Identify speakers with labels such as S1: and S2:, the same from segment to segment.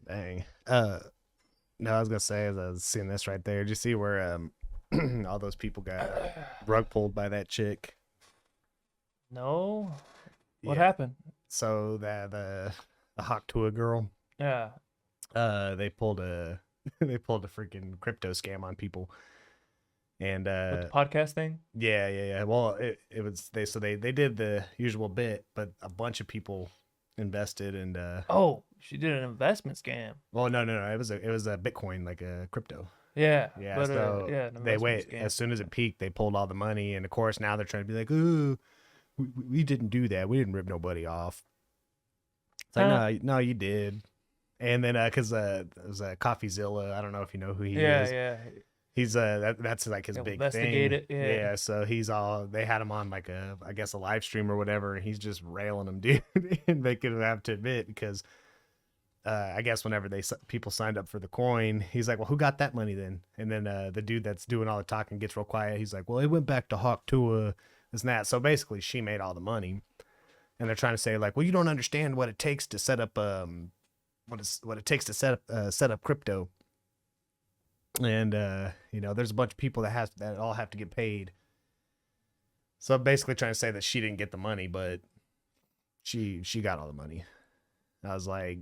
S1: Dang. No, I was gonna say, as I was seeing this right there, did you see where all those people got rug pulled by that chick?
S2: No, what
S1: Yeah.
S2: happened?
S1: So that the Hawk Tuah girl,
S2: Yeah,
S1: they pulled a they pulled a freaking crypto scam on people, and
S2: with the podcast thing.
S1: yeah. Well, it was they did the usual bit, but a bunch of people invested, and
S2: Oh, she did an investment scam.
S1: well, no, it was a Bitcoin, like a crypto.
S2: Yeah,
S1: Yeah,
S2: but
S1: so
S2: yeah, an
S1: they
S2: investment
S1: wait
S2: scam.
S1: as soon as it peaked, they pulled all the money, and of course now they're trying to be like, "Ooh, we didn't do that. We didn't rip nobody off." It's like,
S2: Huh?
S1: no, you did. And then, cause it was CoffeeZilla. I don't know if you know who he
S2: Yeah,
S1: is.
S2: yeah.
S1: He's that's like his big
S2: Investigate
S1: thing.
S2: it. Yeah.
S1: Yeah, so he's all they had him on like I guess a live stream or whatever, and he's just railing them, dude, and making him have to admit because I guess whenever people signed up for the coin, he's like, "Well, who got that money then?" And then the dude that's doing all the talking gets real quiet. He's like, "Well, it went back to Hawk Tua, this and that." So basically, she made all the money, and they're trying to say like, "Well, you don't understand what it takes to set up what it takes to set up crypto." And there's a bunch of people that all have to get paid. So I'm basically trying to say that she didn't get the money, but she got all the money. I was like,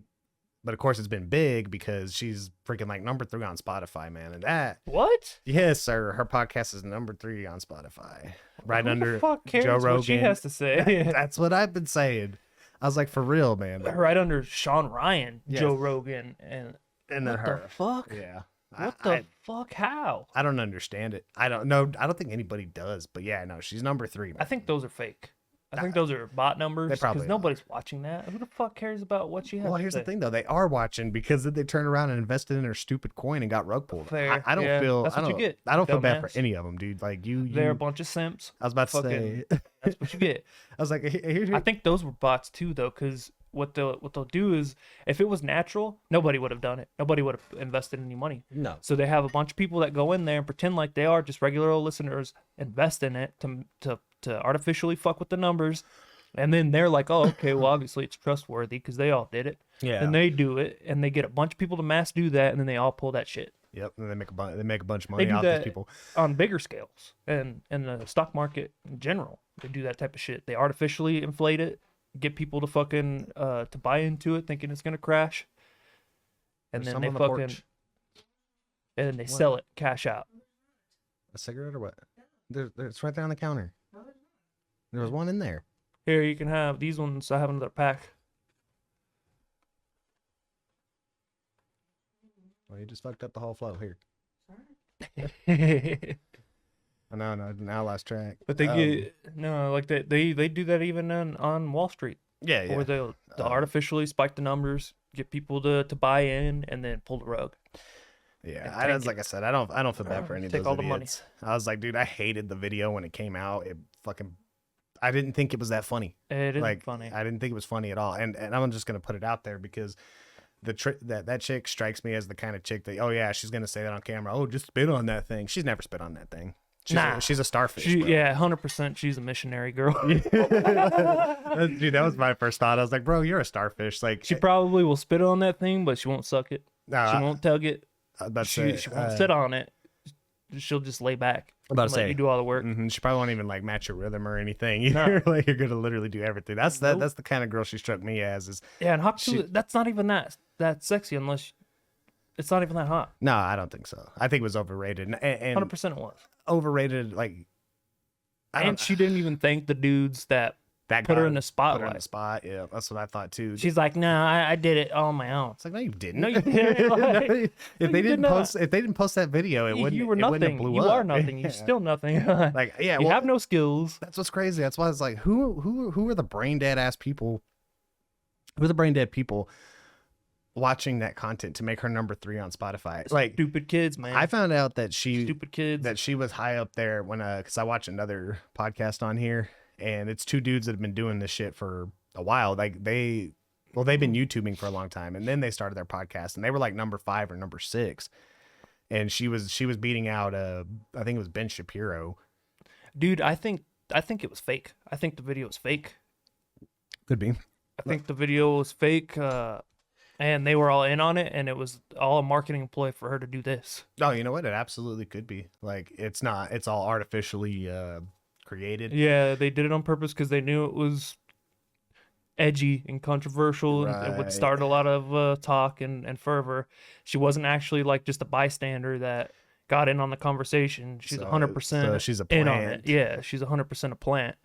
S1: but of course it's been big because she's freaking like number 3 on Spotify, man. And that,
S2: What?
S1: yes, sir, her podcast is number 3 on Spotify, right
S2: Who the
S1: under
S2: fuck
S1: Joe
S2: cares
S1: Rogan.
S2: what she has to say?
S1: That's what I've been saying. I was like, for real, man.
S2: Right under Sean Ryan,
S1: Yes.
S2: Joe Rogan, and
S1: And then
S2: what
S1: her,
S2: the fuck?
S1: yeah.
S2: What the fuck? How?
S1: I don't understand it. I don't know. I don't think anybody does. But yeah, no, she's number 3. Man.
S2: I think those are fake. I think those are bot numbers
S1: probably
S2: because nobody's watching that. Who the fuck cares about what she has
S1: Well,
S2: to
S1: here's
S2: say?
S1: the thing, though. They are watching because then they turned around and invested in her stupid coin and got rug pulled.
S2: Fair.
S1: I don't
S2: Yeah,
S1: feel.
S2: that's
S1: I
S2: what you
S1: don't.
S2: get,
S1: I don't feel bad for
S2: dumbass.
S1: any of them, dude. Like you.
S2: They're a bunch of simps.
S1: I was about to
S2: Fucking-
S1: say.
S2: That's what you get.
S1: I was like, here.
S2: I think those were bots too, though, because what they'll do is, if it was natural, nobody would have done it. Nobody would have invested any money.
S1: No.
S2: So they have a bunch of people that go in there and pretend like they are just regular old listeners, invest in it to artificially fuck with the numbers, and then they're like, oh, okay, well, obviously it's trustworthy because they all did it.
S1: Yeah.
S2: And they do it, and they get a bunch of people to mass do that, and then they all pull that shit.
S1: Yep. And they make a bunch of
S2: They
S1: money
S2: do
S1: off these
S2: that
S1: people.
S2: on bigger scales, and in the stock market in general. They do that type of shit. They artificially inflate it, get people to fucking to buy into it, thinking it's gonna crash, and
S1: There's
S2: then
S1: some
S2: they
S1: on the
S2: fucking
S1: porch.
S2: and then they sell it, cash out.
S1: A cigarette or what? It's right there on the counter. There was one in there.
S2: Here, you can have these ones. I have another pack.
S1: Well, you just fucked up the whole flow here.
S2: But
S1: No, now I lost track.
S2: they get no, like they do that even on Wall Street,
S1: Yeah.
S2: where they'll artificially spike the numbers, get people to buy in, and then pull the rug.
S1: Yeah,
S2: and
S1: like I said, I don't feel bad for any of
S2: Take
S1: those
S2: all the money.
S1: idiots. I was like, dude, I hated the video when it came out. I didn't think it was that funny.
S2: It is
S1: Like,
S2: funny.
S1: I didn't think it was funny at all. And I'm just gonna put it out there because that chick strikes me as the kind of chick that, oh yeah, she's gonna say that on camera. Oh, just spit on that thing. She's never spit on that thing. She's a starfish. Bro.
S2: Yeah, 100%. She's a missionary girl.
S1: Dude, that was my first thought. I was like, bro, you're a starfish. Like,
S2: She probably will spit on that thing, but she won't suck it.
S1: no,
S2: She won't tug it.
S1: I was about to
S2: She
S1: say,
S2: won't sit on it. She'll just lay back.
S1: about to
S2: and let
S1: say,
S2: you do all the work.
S1: She probably won't even like match your rhythm or anything.
S2: No.
S1: You're like, you're gonna literally do everything. That's
S2: Nope.
S1: that's the kind of girl she struck me as. Is
S2: Yeah, and hot
S1: She-
S2: too. That's not even that sexy unless it's not even that hot.
S1: no, I don't think so. I think it was overrated and
S2: 100% it was.
S1: overrated. Like,
S2: And she didn't even thank the dudes that
S1: that
S2: put her
S1: guy
S2: in the
S1: put her in
S2: spotlight.
S1: the spot. Yeah, that's what I thought too.
S2: She's like, "No, I did it on my own."
S1: It's like, no, you didn't.
S2: No, you didn't. Like,
S1: if
S2: you
S1: they didn't
S2: did
S1: post, if they didn't post that video, it wouldn't.
S2: you were
S1: it wouldn't have
S2: nothing.
S1: blew
S2: You
S1: up.
S2: are nothing. You're
S1: Yeah.
S2: still nothing.
S1: Like, yeah,
S2: You
S1: well,
S2: have no skills.
S1: that's what's crazy. That's why it's like, who are the brain dead ass people? Who are the brain dead people watching that content to make her number 3 on Spotify? Like,
S2: Stupid kids, man.
S1: I found out that
S2: Stupid kids.
S1: she was high up there when because I watched another podcast on here, and it's 2 dudes that have been doing this shit for a while. Like they've been YouTubing for a long time, and then they started their podcast, and they were like number 5 or number 6, and she was beating out I think it was Ben Shapiro.
S2: Dude, I think it was fake. I think the video was fake.
S1: Could be.
S2: I think the video was fake, and they were all in on it, and it was all a marketing ploy for her to do this.
S1: Oh, you know what? It absolutely could be. Like, it's not. It's all artificially created.
S2: Yeah, they did it on purpose because they knew it was edgy and controversial and it would
S1: Right.
S2: start a lot of talk and fervor. She wasn't actually like just a bystander that got in on the conversation. She's
S1: So-
S2: 100%
S1: so she's a
S2: in on it.
S1: plant.
S2: Yeah, she's 100% a plant.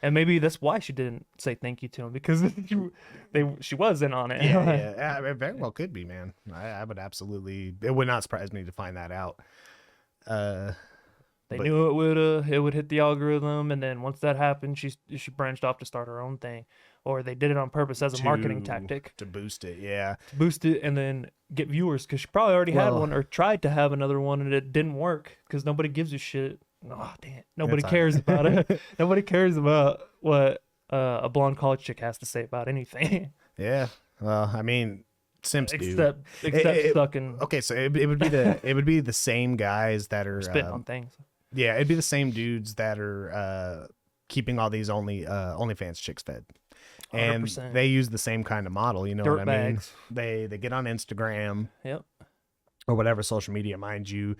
S2: And maybe that's why she didn't say thank you to him, because she was in on it.
S1: Yeah. It very well could be, man. I would absolutely. It would not surprise me to find that out.
S2: They
S1: But-
S2: knew it would hit the algorithm, and then once that happened, she branched off to start her own thing, or they did it on purpose as a marketing tactic
S1: to boost it. Yeah.
S2: to boost it and then get viewers, because she probably already had
S1: Well-
S2: one or tried to have another one and it didn't work because nobody gives a shit. Oh damn, nobody
S1: It's
S2: cares about it. Nobody cares about what a blonde college chick has to say about anything,
S1: Yeah. Well, I mean, simps do.
S2: except sucking,
S1: Okay, so it would be the same guys that are
S2: spitting on things.
S1: yeah, it'd be the same dudes that are keeping all these OnlyFans chicks fed. And
S2: 100%.
S1: they use the same kind of model, you know what I mean?
S2: Dirtbags.
S1: They get on Instagram
S2: Yep.
S1: or whatever social media, mind you,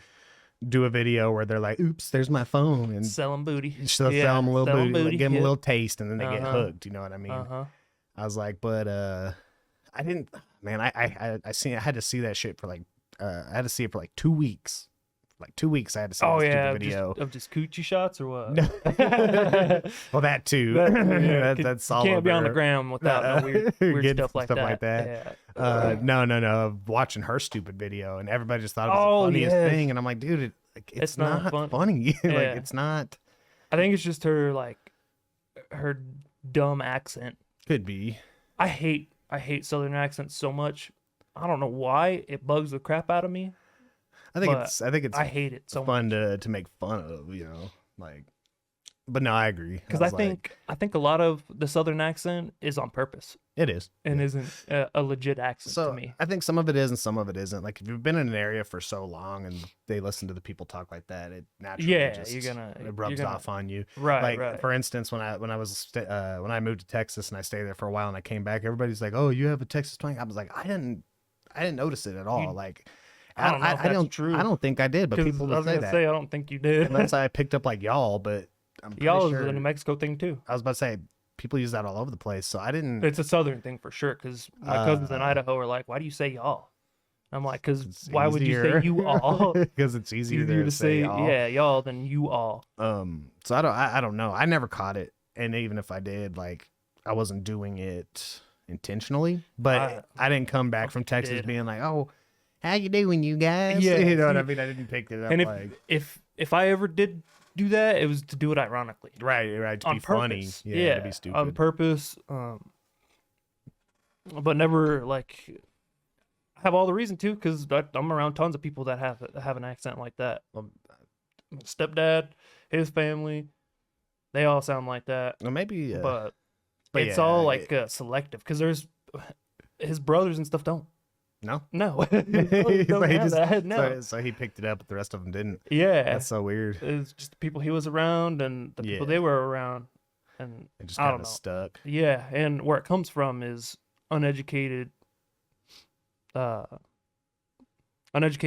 S1: do a video where they're like, "Oops, there's my phone," and
S2: Selling booty.
S1: she'll sell them a little
S2: selling
S1: booty, like, give them
S2: yeah.
S1: a little taste, and then they get
S2: Uh-huh.
S1: hooked. You know what I mean?
S2: Uh-huh.
S1: I was like, but I didn't. Man, I had to see that shit for like I had to see it for like 2 weeks. Like 2 weeks, I had to see
S2: Oh
S1: that
S2: yeah,
S1: stupid video.
S2: of just coochie shots or what?
S1: No. Well, that too. That's all
S2: you can't be on the
S1: over.
S2: gram without no weird
S1: Get
S2: stuff like that. Yeah.
S1: No. Watching her stupid video, and everybody just thought it was
S2: Oh,
S1: the funniest
S2: yes.
S1: thing, and I'm like, dude, it's
S2: It's not
S1: not
S2: fun-
S1: funny. Like,
S2: Yeah.
S1: it's not.
S2: I think it's just her her dumb accent.
S1: Could be.
S2: I hate Southern accents so much. I don't know why it bugs the crap out of me.
S1: I think
S2: But
S1: it's
S2: I hate it so much
S1: fun to make fun of, you know, like. But no, I agree.
S2: because
S1: was
S2: I think a lot of the Southern accent is on purpose
S1: it is.
S2: and isn't a legit accent
S1: So
S2: to me.
S1: I think some of it is and some of it isn't. Like if you've been in an area for so long and they listen to the people talk like that, it naturally
S2: Yeah,
S1: just
S2: you're
S1: it rubs
S2: gonna-
S1: off on you.
S2: Right,
S1: Like
S2: right.
S1: for instance, when I moved to Texas and I stayed there for a while and I came back, everybody's like, "Oh, you have a Texas twang." I was like, I didn't notice it at all.
S2: You-
S1: Like
S2: I don't know if that's true.
S1: I don't think I did, but
S2: 'Cause
S1: people
S2: I
S1: would
S2: was
S1: say
S2: gonna
S1: that.
S2: say I don't think you did.
S1: Unless I picked up like y'all, but I'm pretty
S2: Y'all
S1: sure.
S2: is a New Mexico thing too.
S1: I was about to say people use that all over the place, so I didn't.
S2: It's a Southern thing for sure. Because my cousins in
S1: Uh,
S2: Idaho are like, "Why do you say y'all?" I'm like, "Cause
S1: It's
S2: why would you
S1: easier.
S2: say you all?
S1: Because it's
S2: It's
S1: easier,
S2: easier to say
S1: y'all.
S2: yeah, y'all than you all."
S1: So I don't know. I never caught it, and even if I did, like I wasn't doing it intentionally. But I didn't come back from Texas
S2: did.
S1: being like, "Oh, how you doing, you guys?"
S2: Yeah,
S1: You know what I
S2: see,
S1: mean? I didn't pick it up
S2: And
S1: like
S2: if I ever did do that, it was to do it ironically,
S1: right to
S2: on
S1: be
S2: purpose.
S1: funny, yeah, to be stupid.
S2: on purpose. But never like I have all the reason to, because I'm around tons of people that have an accent like that.
S1: Well,
S2: Stepdad, his family, they all sound like that.
S1: Well, maybe,
S2: But
S1: but
S2: it's
S1: yeah,
S2: all like selective, because there's his brothers and stuff don't.
S1: no.
S2: No, don't
S1: So he
S2: have
S1: just-
S2: that. No.
S1: So he picked it up, but the rest of them didn't.
S2: Yeah,
S1: That's so weird.
S2: it's just the people he was around and the people
S1: Yeah.
S2: they were around, and
S1: It just
S2: I
S1: kind
S2: don't
S1: of
S2: know.
S1: stuck.
S2: yeah, and where it comes from is uneducated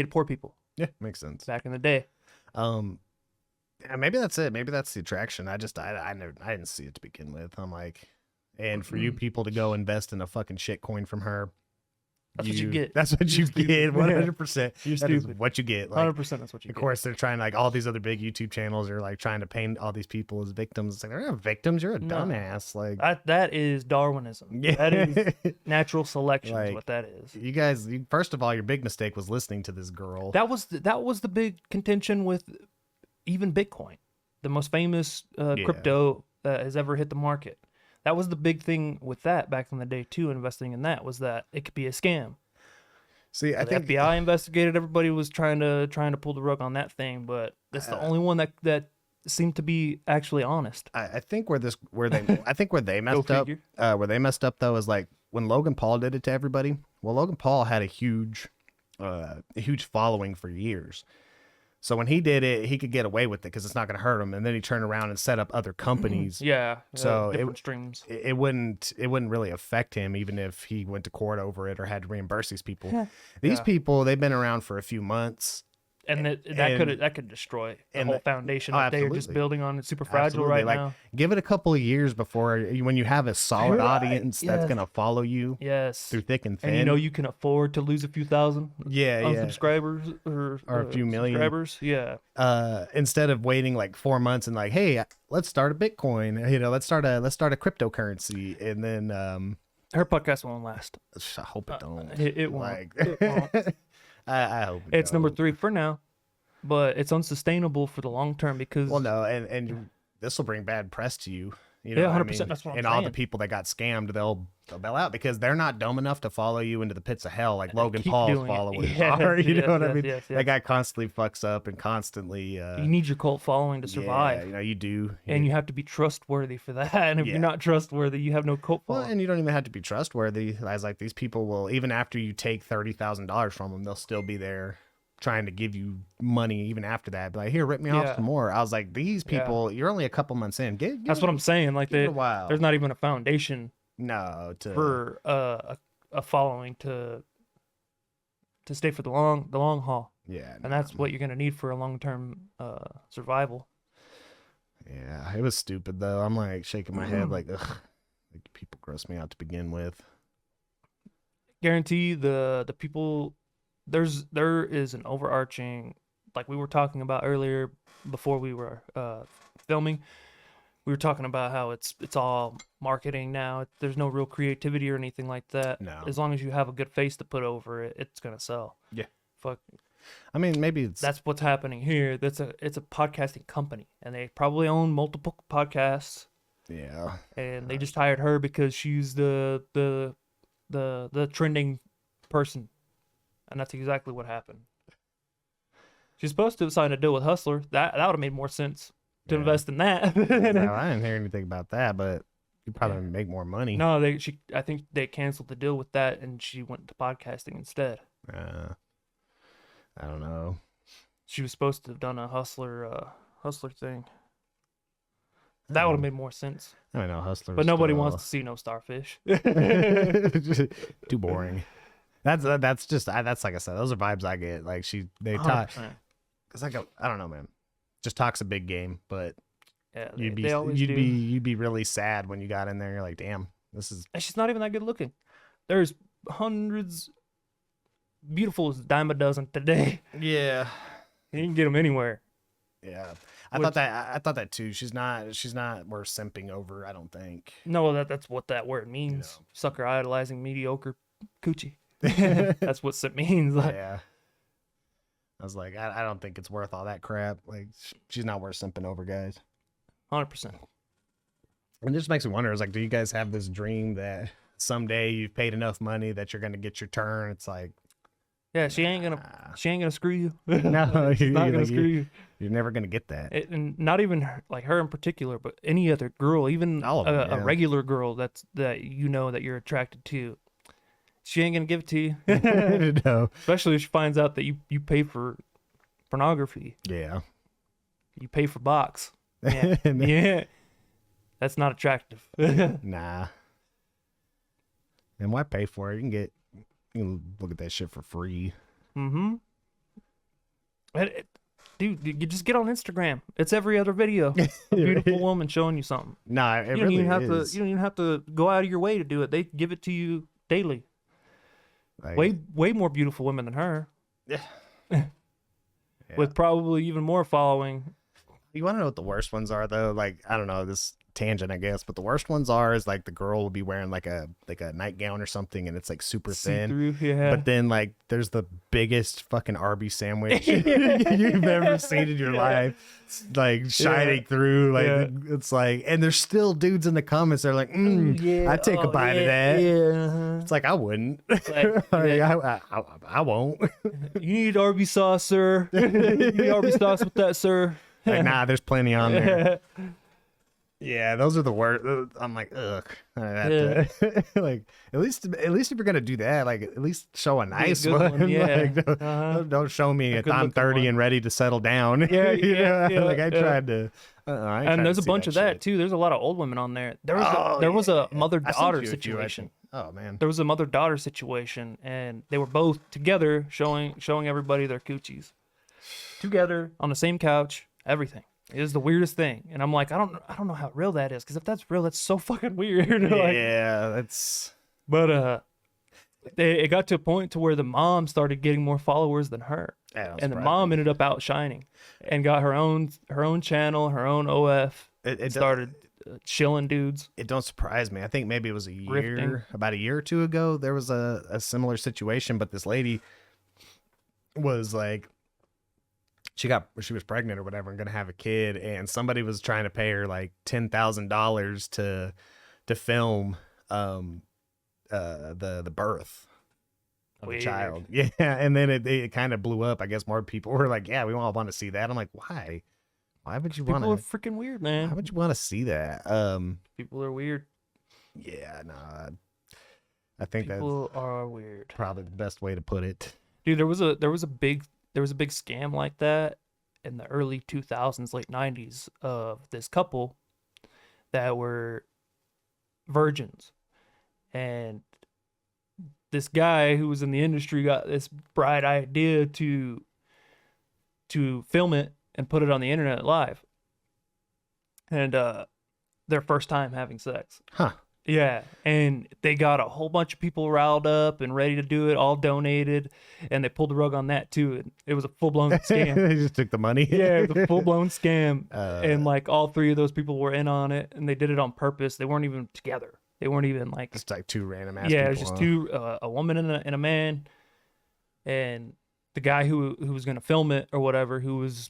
S2: poor people
S1: Yeah, makes sense.
S2: back in the day.
S1: Yeah, maybe that's it. Maybe that's the attraction. I didn't see it to begin with. I'm like, and for you people to go invest in a fucking shit coin from her,
S2: That's what you get.
S1: That's what you
S2: You're stupid.
S1: get. 100%.
S2: You're
S1: That is
S2: stupid.
S1: what you get. Like,
S2: 100%. That's what you
S1: of
S2: get.
S1: course, they're trying, like, all these other big YouTube channels are like trying to paint all these people as victims. It's like, they're not victims. You're a
S2: No.
S1: dumbass. Like,
S2: That is Darwinism.
S1: yeah.
S2: That is natural selection. Is
S1: Like,
S2: what that is.
S1: You guys, first of all, your big mistake was listening to this girl.
S2: That was the big contention with even Bitcoin, the most famous crypto that has ever hit the market. That was the big thing with that back in the day too. Investing in that was that it could be a scam.
S1: See, I
S2: The
S1: think
S2: FBI investigated. Everybody was trying to pull the rug on that thing, but it's the only one that seemed to be actually honest.
S1: I think where they messed up,
S2: figure.
S1: where they messed up though is like when Logan Paul did it to everybody. Well, Logan Paul had a huge following for years. So when he did it, he could get away with it because it's not going to hurt him. And then he turned around and set up other companies.
S2: Yeah.
S1: So
S2: different streams.
S1: It wouldn't really affect him even if he went to court over it or had to reimburse these people. These people, they've been around for a few months.
S2: And that could destroy the whole foundation that they are just building on. It's super fragile right now.
S1: Give it a couple of years before when you have a solid audience that's gonna follow you.
S2: Yes,
S1: through thick and thin.
S2: And you can afford to lose a few thousand. Subscribers or
S1: a few million
S2: subscribers. Yeah.
S1: Instead of waiting like 4 months and like, hey, let's start a Bitcoin. Let's start a cryptocurrency, and then
S2: her podcast won't last.
S1: I hope it don't.
S2: It won't. It won't.
S1: I hope
S2: it's number 3 for now, but it's unsustainable for the long term because
S1: and this will bring bad press to you. You know,
S2: 100%. That's what I'm saying.
S1: And all the people that got scammed, they'll bail out because they're not dumb enough to follow you into the pits of hell like Logan Paul's followers are. You know what I mean?
S2: Yes.
S1: That guy constantly fucks up and constantly.
S2: You need your cult following to survive.
S1: Yeah, you do.
S2: And you have to be trustworthy for that. And if you're not trustworthy, you have no cult following.
S1: Well, and you don't even have to be trustworthy. I was like, these people will, even after you take $30,000 from them, they'll still be there trying to give you money even after that. But like, here, rip me off some more. I was like, these people, you're only a couple months in.
S2: That's what I'm saying. Like, there's not even a foundation. For a following to stay for the long haul.
S1: Yeah,
S2: and that's what you're gonna need for a long-term survival.
S1: Yeah, it was stupid though. I'm like shaking my head like, ugh, like people gross me out to begin with.
S2: Guarantee the people. There is an overarching, like we were talking about earlier before we were filming. We were talking about how it's all marketing now. There's no real creativity or anything like that.
S1: No.
S2: As long as you have a good face to put over it, it's gonna sell.
S1: Yeah.
S2: Fuck.
S1: I mean, maybe
S2: that's what's happening here. It's a podcasting company, and they probably own multiple podcasts.
S1: Yeah.
S2: And they just hired her because she's the trending person. And that's exactly what happened. She's supposed to have signed a deal with Hustler. That would have made more sense to invest in that.
S1: No, I didn't hear anything about that, but you probably make more money.
S2: No, I think they canceled the deal with that, and she went to podcasting instead.
S1: I don't know.
S2: She was supposed to have done a Hustler thing. That would have made more sense.
S1: I know Hustler,
S2: but nobody wants to see no starfish.
S1: Too boring. That's like I said, those are vibes I get. Like they talk, cause I don't know, man. Just talks a big game, but you'd be really sad when you got in there. You're like, damn, this is.
S2: And she's not even that good looking. There's hundreds, beautiful as a dime a dozen today.
S1: Yeah,
S2: you can get them anywhere.
S1: Yeah, I thought that too. She's not worth simping over. I don't think.
S2: No, that's what that word means. Sucker idolizing mediocre coochie. That's what it means.
S1: Yeah. I was like, I don't think it's worth all that crap. Like, she's not worth simping over, guys.
S2: 100%.
S1: And it just makes me wonder, is like, do you guys have this dream that someday you've paid enough money that you're gonna get your turn? It's like,
S2: yeah, she ain't gonna screw you.
S1: No,
S2: she's not gonna screw you.
S1: You're never gonna get that.
S2: And not even her in particular, but any other girl, even a regular girl that you're attracted to. She ain't gonna give it to you.
S1: No.
S2: Especially if she finds out that you pay for pornography.
S1: Yeah.
S2: You pay for box. Yeah. Yeah. That's not attractive.
S1: Nah. And why pay for it? You can look at that shit for free.
S2: Mm-hmm. Dude, you just get on Instagram. It's every other video. A beautiful woman showing you something.
S1: Nah,
S2: you don't even have to go out of your way to do it. They give it to you daily. Like, way more beautiful women than her. Yeah. With probably even more following.
S1: You want to know what the worst ones are though? Like, I don't know, this tangent I guess, but the worst ones is like the girl will be wearing like a nightgown or something and it's like super thin.
S2: Yeah.
S1: But then like there's the biggest fucking Arby's sandwich you've ever seen in your life. It's like shining through. Like it's like, and there's still dudes in the comments that are like, I'd take a bite of that.
S2: Yeah.
S1: It's like I wouldn't. I won't.
S2: You need Arby's sauce, sir. You need Arby's sauce with that, sir.
S1: Like, nah, there's plenty on there. Yeah, those are the worst. I'm like, ugh. I have
S2: Yeah.
S1: to, like, at least if you're gonna do that, like, at least show a nice
S2: good
S1: one.
S2: one, yeah.
S1: Like, don't show me
S2: A
S1: if
S2: good
S1: I'm
S2: looking
S1: 30
S2: one.
S1: and ready to settle down.
S2: Yeah,
S1: You
S2: yeah,
S1: know? Like,
S2: yeah,
S1: I
S2: yeah.
S1: tried to. I ain't
S2: And
S1: tried
S2: there's
S1: to
S2: a
S1: see
S2: bunch of
S1: that
S2: that
S1: shit.
S2: too. There's a lot of old women on there. There was
S1: Oh,
S2: there was a
S1: yeah.
S2: mother
S1: I sent
S2: daughter
S1: you a few, I
S2: situation.
S1: think. Oh man.
S2: There was a mother daughter situation, and they were both together showing everybody their coochies together on the same couch. Everything. It is the weirdest thing, and I'm like, I don't know how real that is, because if that's real, that's so fucking weird. Like,
S1: Yeah, that's.
S2: but it got to a point to where the mom started getting more followers than her,
S1: That don't
S2: and the
S1: surprise
S2: mom
S1: me.
S2: ended up outshining, and got her own channel, her own OF,
S1: It
S2: started shilling dudes.
S1: It don't surprise me. I think maybe it was
S2: Grifting.
S1: about a year or two ago, there was a similar situation, but this lady was like, she was pregnant or whatever and gonna have a kid, and somebody was trying to pay her like $10,000 to film the birth of
S2: Weird.
S1: a child. Yeah, and then it kind of blew up. I guess more people were like, yeah, we all want to see that. I'm like, why? Why would you want
S2: People are
S1: to?
S2: freaking weird,
S1: Why
S2: man.
S1: would you want to see that?
S2: People are weird.
S1: Yeah, no, I think that's
S2: People are weird.
S1: probably the best way to put it.
S2: Dude, there was a big scam like that in the early 2000s, late 90s, of this couple that were virgins, and this guy who was in the industry got this bright idea to film it and put it on the internet live, and their first time having sex.
S1: Huh.
S2: Yeah, and they got a whole bunch of people riled up and ready to do it, all donated, and they pulled the rug on that too. It was a full-blown scam.
S1: They just took the money.
S2: Yeah, it was a full-blown scam.
S1: Uh,
S2: And like all three of those people were in on it, and they did it on purpose. They weren't even together. They weren't even like,
S1: just like two random ass
S2: yeah,
S1: people.
S2: it was just two, a woman and a man. And the guy who was going to film it or whatever, who was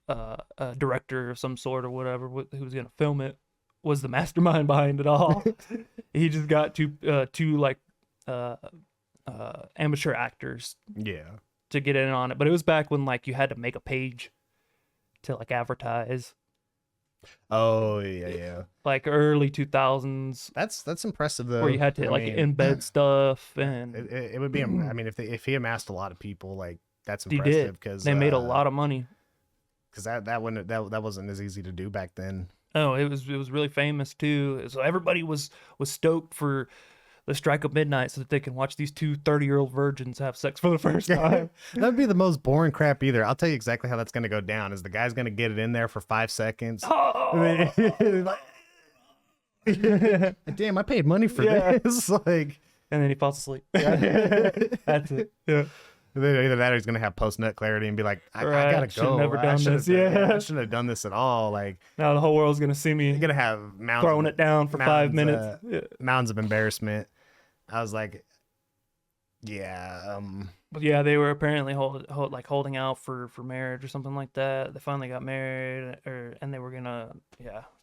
S2: a director of some sort or whatever, who was going to film it, was the mastermind behind it all. He just got two like amateur actors
S1: Yeah.
S2: to get in on it. But it was back when like you had to make a page to like advertise,
S1: Oh yeah.
S2: like early 2000s,
S1: That's impressive though.
S2: where you had to
S1: I
S2: like
S1: mean,
S2: embed stuff, and
S1: it would be. I mean, if he amassed a lot of people, like that's
S2: he
S1: impressive
S2: did.
S1: because
S2: They made a lot of money.
S1: Because that wasn't as easy to do back then.
S2: Oh, it was really famous too. So everybody was stoked for the strike of midnight so that they can watch these two 30-year-old virgins have sex for the first time.
S1: That'd be the most boring crap either. I'll tell you exactly how that's gonna go down. Is the guy's gonna get it in there for 5 seconds?
S2: Oh!
S1: Damn, I paid money for
S2: Yeah.
S1: this. Like,
S2: And then he falls asleep. That's it. Yeah.
S1: either that or he's gonna have post nut clarity and be like, I
S2: Right,
S1: gotta
S2: should've
S1: go.
S2: never
S1: I
S2: done
S1: should've
S2: this. Yeah.
S1: I shouldn't have done this at all. Like,
S2: Now the whole world's gonna see me
S1: you're gonna have mountains
S2: throwing it down for 5 minutes. Yeah.
S1: mountains of embarrassment. I was like, yeah,
S2: But yeah, they were apparently holding out for marriage or something like that. They finally got married, and they were gonna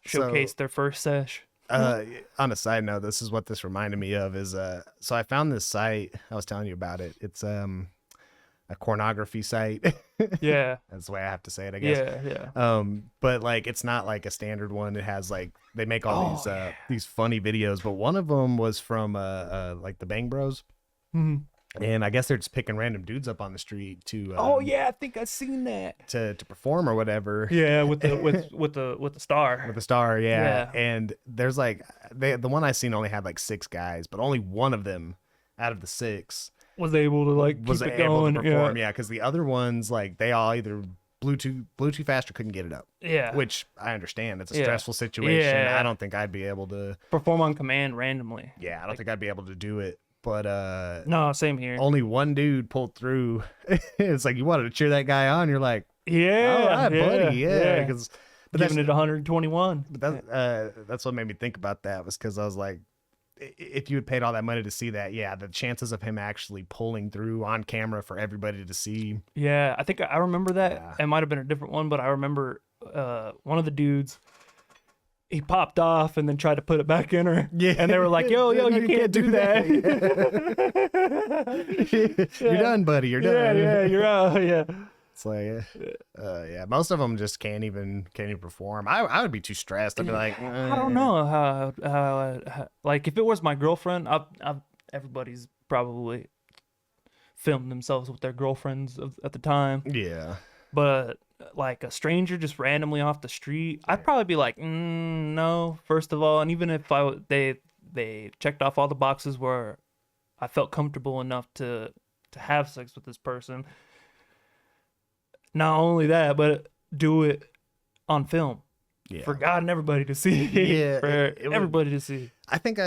S2: showcase their first sesh.
S1: on a side note, this is what this reminded me of is so I found this site. I was telling you about it. It's a pornography site.
S2: Yeah,
S1: That's the way I have to say it, I guess.
S2: yeah.
S1: But like it's not like a standard one. It has like they make all
S2: Oh,
S1: these funny videos, but one of them was from like the Bang Bros.
S2: Mhm.
S1: And I guess they're just picking random dudes up on the street to
S2: Oh yeah, I think I've seen that.
S1: to perform or whatever.
S2: Yeah, with the with the star.
S1: With a star, yeah.
S2: Yeah.
S1: And there's like the one I seen only had like 6 guys, but only one of them out of the 6
S2: Was able to like
S1: was
S2: keep it
S1: able
S2: going.
S1: to perform. Yeah, because the other ones like they all either blew too fast or couldn't get it up.
S2: Yeah.
S1: Which I understand. It's a
S2: Yeah.
S1: stressful situation.
S2: Yeah.
S1: I don't think I'd be able to.
S2: Perform on command randomly.
S1: Yeah, I don't think I'd be able to do it. But
S2: No, same here.
S1: only one dude pulled through. It's like you wanted to cheer that guy on. You're like,
S2: Yeah,
S1: all right, buddy, yeah. Because
S2: Giving it 121.
S1: But that's what made me think about that was because I was like, if you had paid all that money to see that, yeah, the chances of him actually pulling through on camera for everybody to see.
S2: Yeah, I think I remember that.
S1: Yeah.
S2: It might have been a different one, but I remember one of the dudes. He popped off and then tried to put it back in her.
S1: Yeah.
S2: And they were like, yo,
S1: No,
S2: you can't do that.
S1: You're done, buddy. You're done.
S2: Yeah, you're out. Yeah.
S1: It's like, yeah, most of them just can't even perform. I would be too stressed. I'd be like,
S2: I don't know how like if it was my girlfriend, everybody's probably filmed themselves with their girlfriends at the time.
S1: Yeah.
S2: But like a stranger just randomly off the street, I'd probably be like, no, first of all. And even if they checked off all the boxes where I felt comfortable enough to have sex with this person, not only that, but do it on film.
S1: Yeah.
S2: For God and everybody to see.
S1: Yeah,
S2: For everybody to see.
S1: I think I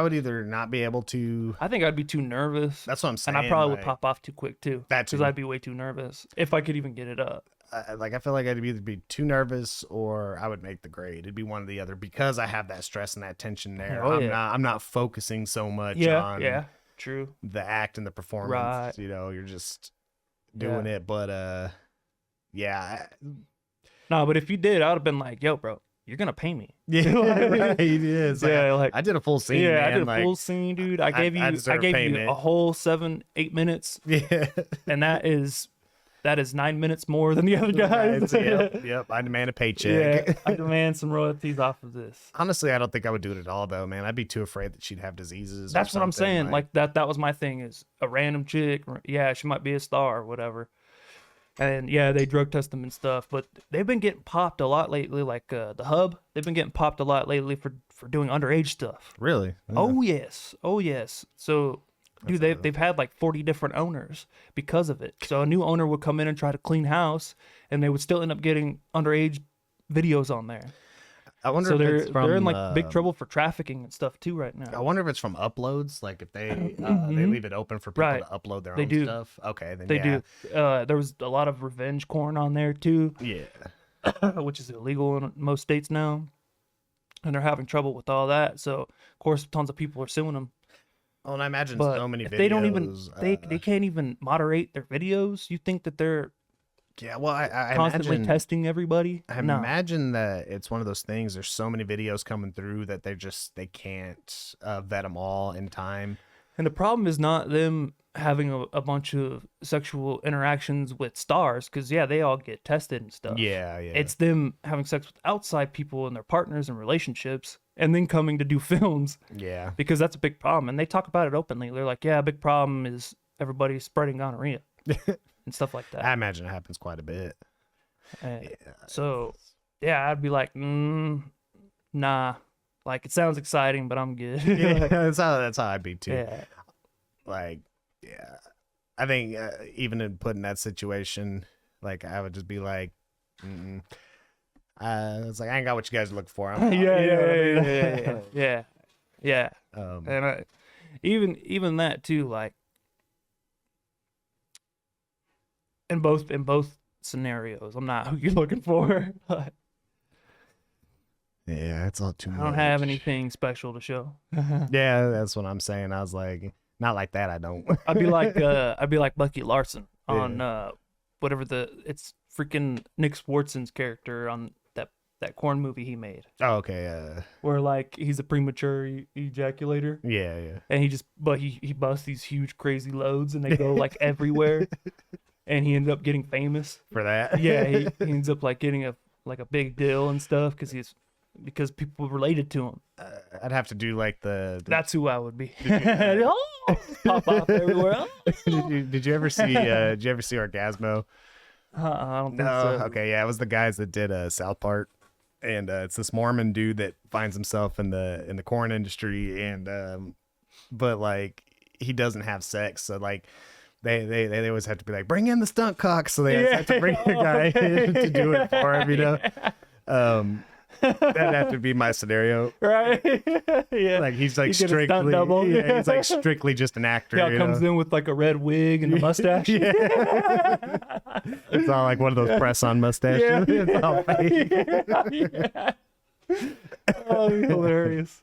S1: would either not be able to.
S2: I think I'd be too nervous.
S1: That's what I'm saying.
S2: And I probably
S1: like,
S2: would pop off too quick too.
S1: That
S2: Because
S1: too.
S2: I'd be way too nervous if I could even get it up.
S1: I feel like I'd either be too nervous or I would make the grade. It'd be one or the other because I have that stress and that tension there.
S2: Oh,
S1: I'm not focusing so much
S2: Yeah,
S1: on
S2: yeah, true.
S1: the act and the performance.
S2: Right.
S1: You know, you're just doing it. But yeah.
S2: No, but if you did, I would have been like, yo, bro, you're going to pay me.
S1: Yeah, right. It is.
S2: Yeah, like
S1: I did a full scene.
S2: yeah,
S1: man.
S2: I did a
S1: like,
S2: full scene, dude. I gave you
S1: deserve
S2: you
S1: payment.
S2: a whole 7-8 minutes,
S1: Yeah.
S2: and that is 9 minutes more than the other guys.
S1: Yep. I demand a paycheck.
S2: Yeah, I demand some royalties off of this.
S1: Honestly, I don't think I would do it at all, though, man. I'd be too afraid that she'd have diseases. or
S2: That's what I'm
S1: something,
S2: saying. Like that was my thing, is a random chick. Yeah, she might be a star or whatever. And yeah, they drug test them and stuff, but they've been getting popped a lot lately. Like the Hub, they've been getting popped a lot lately for doing underage stuff.
S1: Really? Yeah.
S2: Oh yes. So, dude, they've had like 40 different owners because of it. So a new owner would come in and try to clean house, and they would still end up getting underage videos on there.
S1: I wonder
S2: So
S1: if
S2: they're
S1: it's from,
S2: they're in like big trouble for trafficking and stuff too right
S1: I
S2: now.
S1: wonder if it's from uploads. Like if they leave it open for people
S2: Right.
S1: to upload their
S2: They
S1: own
S2: do.
S1: stuff. Okay, then
S2: They
S1: yeah.
S2: do. There was a lot of revenge porn on there too,
S1: Yeah.
S2: which is illegal in most states now, and they're having trouble with all that. So of course, tons of people are suing them.
S1: Well, and I imagine
S2: But
S1: so many
S2: if
S1: videos.
S2: they don't even they can't even moderate their videos. You think that they're
S1: Yeah, well, I
S2: constantly
S1: imagine,
S2: testing everybody?
S1: I
S2: No.
S1: imagine that it's one of those things. There's so many videos coming through that they can't vet them all in time.
S2: And the problem is not them having a bunch of sexual interactions with stars, because yeah, they all get tested and stuff.
S1: Yeah.
S2: It's them having sex with outside people and their partners and relationships, and then coming to do films,
S1: yeah.
S2: because that's a big problem. And they talk about it openly. They're like, yeah, a big problem is everybody spreading gonorrhea and stuff like that.
S1: I imagine it happens quite a bit.
S2: And
S1: Yeah.
S2: so, yeah, I'd be like, nah. Like, it sounds exciting, but I'm good.
S1: Yeah, that's how I'd be too.
S2: Yeah.
S1: Like, yeah, I think even in put in that situation, like I would just be like, it's like I ain't got what you guys are looking for. I'm, you know what I mean?
S2: Yeah.
S1: Um,
S2: And even that too, like in both scenarios, I'm not who you're looking for. But
S1: yeah, it's all too
S2: I
S1: much.
S2: don't have anything special to show.
S1: Yeah, that's what I'm saying. I was like, not like that. I don't.
S2: I'd be like Bucky Larson on whatever it's freaking Nick Swartzen's character on that corn movie he made,
S1: Oh, okay.
S2: where like he's a premature ejaculator,
S1: Yeah.
S2: and he busts these huge crazy loads, and they go like everywhere, and he ended up getting famous.
S1: For that.
S2: Yeah, he ends up like getting a big deal and stuff because people related to him.
S1: I'd have to do like the
S2: That's who I would be. Oh, pop off everywhere.
S1: did you ever see Orgasmo?
S2: I don't think
S1: No.
S2: so.
S1: Okay, yeah, it was the guys that did South Park, and it's this Mormon dude that finds himself in the corn industry, and but like he doesn't have sex, so like they always have to be like, bring in the stunt cock, so they have to bring a guy in to do it for him, you know. That'd have to be my scenario,
S2: Right? Yeah.
S1: like he's like
S2: You get a stunt
S1: strictly
S2: double.
S1: yeah, he's like strictly just an actor.
S2: Yeah,
S1: you
S2: comes
S1: know?
S2: in with like a red wig and a mustache.
S1: Yeah. It's all like one of those press-on mustaches.
S2: Yeah.
S1: It's all fake.
S2: Yeah. Oh, hilarious.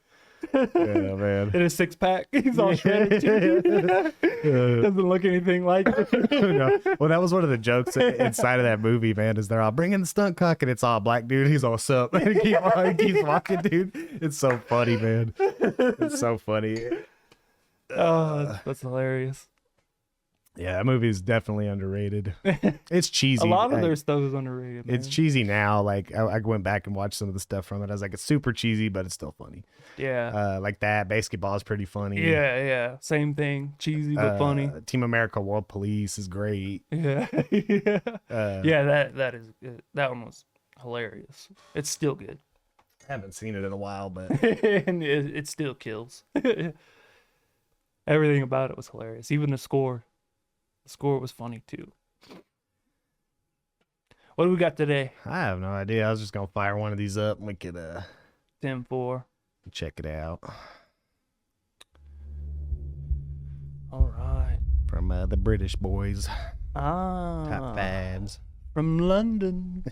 S1: Yeah, man.
S2: In a 6-pack. He's all shredded too. Doesn't look anything like it.
S1: No. Well, that was one of the jokes inside of that movie, man, is they're all bringing the stunt cock, and it's all black dude. He's all sup. And he keeps walking, dude. It's so funny, man. It's so funny.
S2: Oh, that's hilarious.
S1: Yeah, that movie is definitely underrated. It's cheesy.
S2: A lot of
S1: like,
S2: their stuff is underrated. Man.
S1: it's cheesy now. Like I went back and watched some of the stuff from it. I was like, it's super cheesy, but it's still funny.
S2: Yeah.
S1: Like that basketball is pretty funny.
S2: Yeah. Same thing. Cheesy but funny.
S1: Team America World Police is great.
S2: Yeah.
S1: Uh,
S2: That is good. That one was hilarious. It's still good.
S1: haven't seen it in a while, but
S2: And it still kills. Everything about it was hilarious. Even the score. The score was funny too. What do we got today?
S1: I have no idea. I was just gonna fire one of these up and we could
S2: 10-4.
S1: check it out
S2: All right.
S1: from the British boys. Top
S2: Ah.
S1: fives.
S2: From London.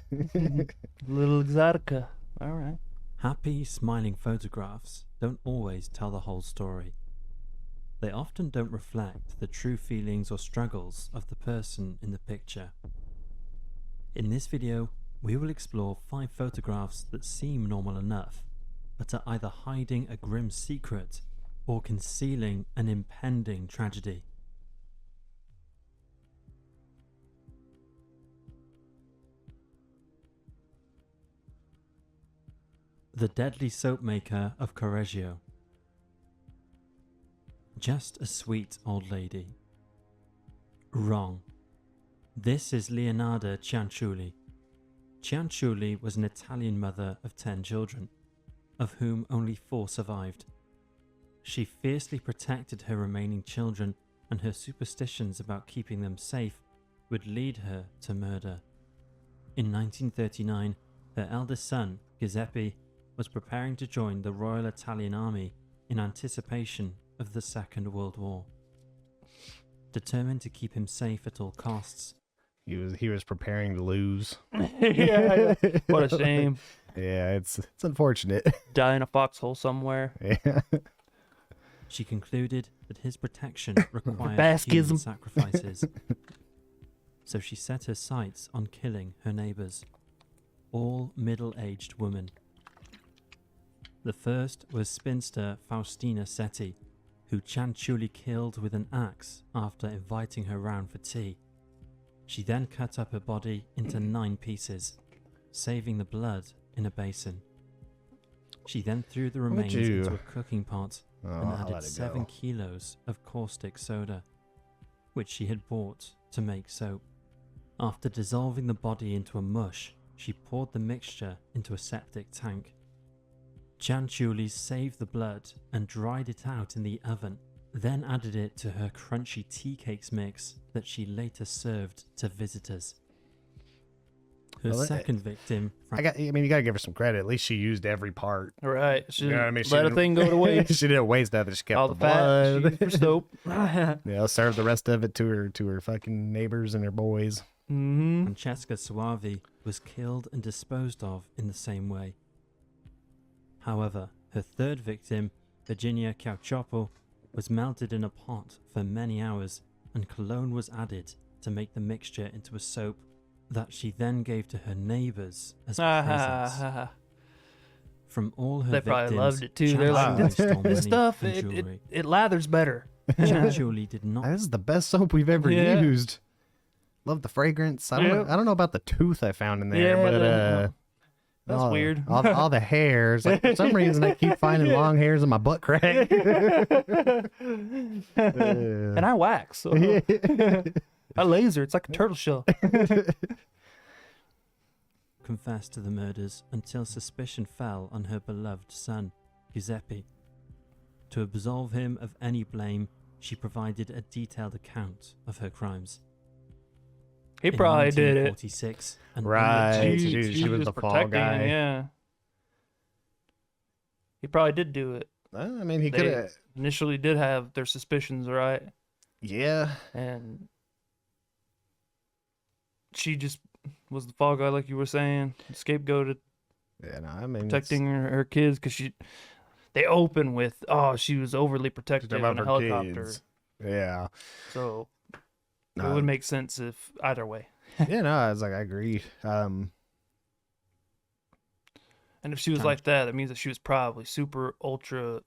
S2: Little Exotica. All right.
S3: Happy, smiling photographs don't always tell the whole story. They often don't reflect the true feelings or struggles of the person in the picture. In this video, we will explore 5 photographs that seem normal enough, but are either hiding a grim secret or concealing an impending tragedy. The deadly soap maker of Correggio. Just a sweet old lady. Wrong. This is Leonarda Cianciulli. Cianciulli was an Italian mother of 10 children, of whom only 4 survived. She fiercely protected her remaining children, and her superstitions about keeping them safe would lead her to murder. In 1939, her eldest son, Giuseppe, was preparing to join the Royal Italian Army in anticipation of the Second World War. Determined to keep him safe at all costs,
S1: He was preparing to lose.
S2: Yeah. What a shame.
S1: Yeah, it's unfortunate.
S2: Die in a foxhole somewhere.
S1: Yeah.
S3: she concluded that his protection required human
S2: Basquism.
S3: sacrifices. So she set her sights on killing her neighbours, all middle-aged women. The first was spinster Faustina Setti, who Cianciulli killed with an axe after inviting her round for tea. She then cut up her body into 9 pieces, saving the blood in a basin. She then threw the remains into a cooking pot and
S1: I'll
S3: added
S1: let it
S3: 7
S1: go.
S3: kilos of caustic soda, which she had bought to make soap. After dissolving the body into a mush, she poured the mixture into a septic tank. Cianciulli saved the blood and dried it out in the oven, then added it to her crunchy tea cakes mix that she later served to visitors. Her
S1: Well,
S3: second victim,
S1: I mean, you gotta give her some credit. At least she used every part.
S2: Right. She
S1: You know
S2: didn't
S1: what I mean? She
S2: let a
S1: didn't-
S2: thing go to waste.
S1: She didn't waste nothing. She kept
S2: All
S1: the
S2: the fat she
S1: blood.
S2: used for soap.
S1: Yeah, serve the rest of it to her fucking neighbors and her boys.
S2: Mm-hmm.
S3: Francesca Soavi, was killed and disposed of in the same way. However, her third victim, Virginia Cacioppo, was melted in a pot for many hours, and cologne was added to make the mixture into a soap that she then gave to her neighbours as presents. From all her
S2: They
S3: victims,
S2: probably loved it too. They're like,
S3: Cianciulli stole
S2: this
S3: money
S2: stuff,
S3: and
S2: it
S3: jewellery.
S2: lathers better.
S3: Cianciulli did not
S1: This is the best soap we've ever
S2: Yeah.
S1: used. Love the fragrance. I don't
S2: Yeah.
S1: know. I don't know about the tooth I found in there,
S2: Yeah,
S1: but
S2: that's
S1: all-
S2: weird.
S1: all the hairs. Like for some reason, I keep finding
S2: Yeah.
S1: long hairs in my butt crack.
S2: And I wax. So I laser. It's like a turtle shell.
S3: confessed to the murders until suspicion fell on her beloved son, Giuseppe. To absolve him of any blame, she provided a detailed account of her crimes.
S2: He
S3: In
S2: probably did it.
S3: 1946, an
S1: Right.
S3: unretired-
S1: She was
S2: just
S1: the fall
S2: protecting
S1: guy.
S2: him, yeah. He probably did do it.
S1: I mean, he
S2: They-
S1: could have.
S2: Initially did have their suspicions, right?
S1: Yeah.
S2: And she just was the fall guy, like you were saying, scapegoated,
S1: Yeah. No, I mean,
S2: protecting her kids because they open with, oh, she was overly protective in
S1: about
S2: a
S1: her
S2: helicopter.
S1: kids. Yeah.
S2: So it
S1: No.
S2: would make sense if either way.
S1: Yeah. No, I was like, I agree.
S2: And if she was like that means that she was probably super ultra,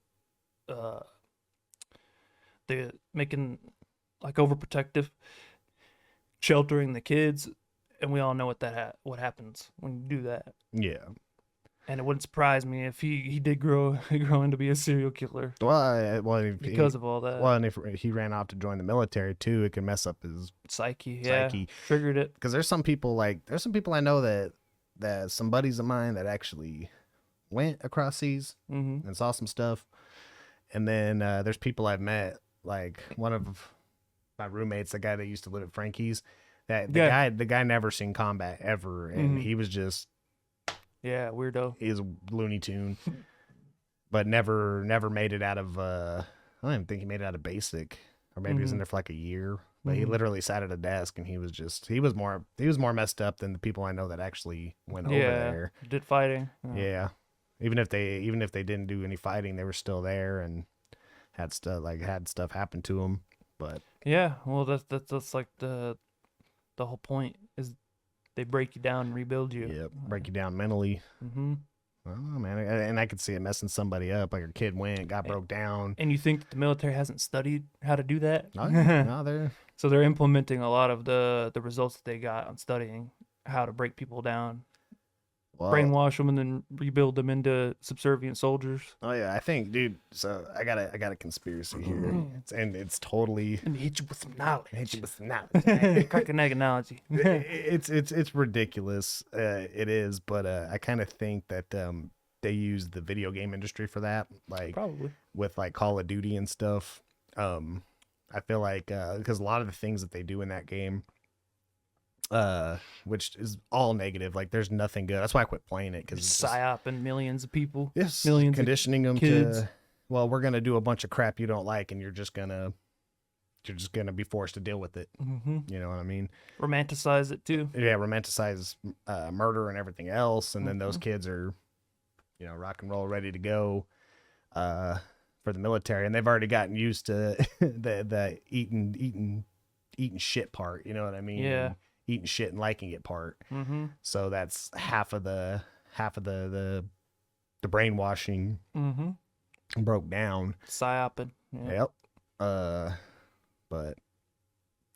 S2: the making like overprotective, sheltering the kids, and we all know what happens when you do that.
S1: Yeah.
S2: And it wouldn't surprise me if he did grow into be a serial killer because of all that.
S1: Well, and if he ran off to join the military too, it could mess up his
S2: psyche. Triggered it.
S1: Because there's some people I know that some buddies of mine that actually went across seas and saw some stuff, and then there's people I've met, like one of my roommates, the guy that used to live at Frankie's, that the guy never seen combat ever, and he was just
S2: weirdo.
S1: He was a Looney Tune, but never made it out of I don't even think he made it out of basic, or maybe he was in there for like a year. But he literally sat at a desk, and he was more messed up than the people I know that actually went over there.
S2: Did fighting.
S1: Yeah. Even if they didn't do any fighting, they were still there and had stuff happen to them. But
S2: yeah, well, that's like the whole point is they break you down and rebuild you.
S1: Yeah, break you down mentally. Oh man, and I could see it messing somebody up. Like a kid got broke down.
S2: And you think that the military hasn't studied how to do that?
S1: No,
S2: so they're implementing a lot of the results that they got on studying how to break people down. Brainwash them and then rebuild them into subservient soldiers.
S1: Oh yeah, I think, dude. So I got a conspiracy here, it's totally.
S2: Let me hit you with some knowledge. Crack an egg analogy.
S1: it's ridiculous. It is, but I kind of think that they use the video game industry for that, like
S2: probably
S1: with like Call of Duty and stuff. I feel like because a lot of the things that they do in that game. Which is all negative. Like there's nothing good. That's why I quit playing it, because
S2: psyop and millions of people.
S1: Yes,
S2: millions
S1: conditioning them
S2: kids.
S1: to. Well, we're gonna do a bunch of crap you don't like, and you're just gonna be forced to deal with it. You know what I mean?
S2: Romanticize it too.
S1: Yeah, romanticize murder and everything else, and then those kids are, rock and roll, ready to go for the military, and they've already gotten used to the eating shit part. You know what I mean?
S2: Yeah.
S1: Eating shit and liking it part. So that's half of the brainwashing broke down.
S2: Psyoping.
S1: Yeah. Yep. But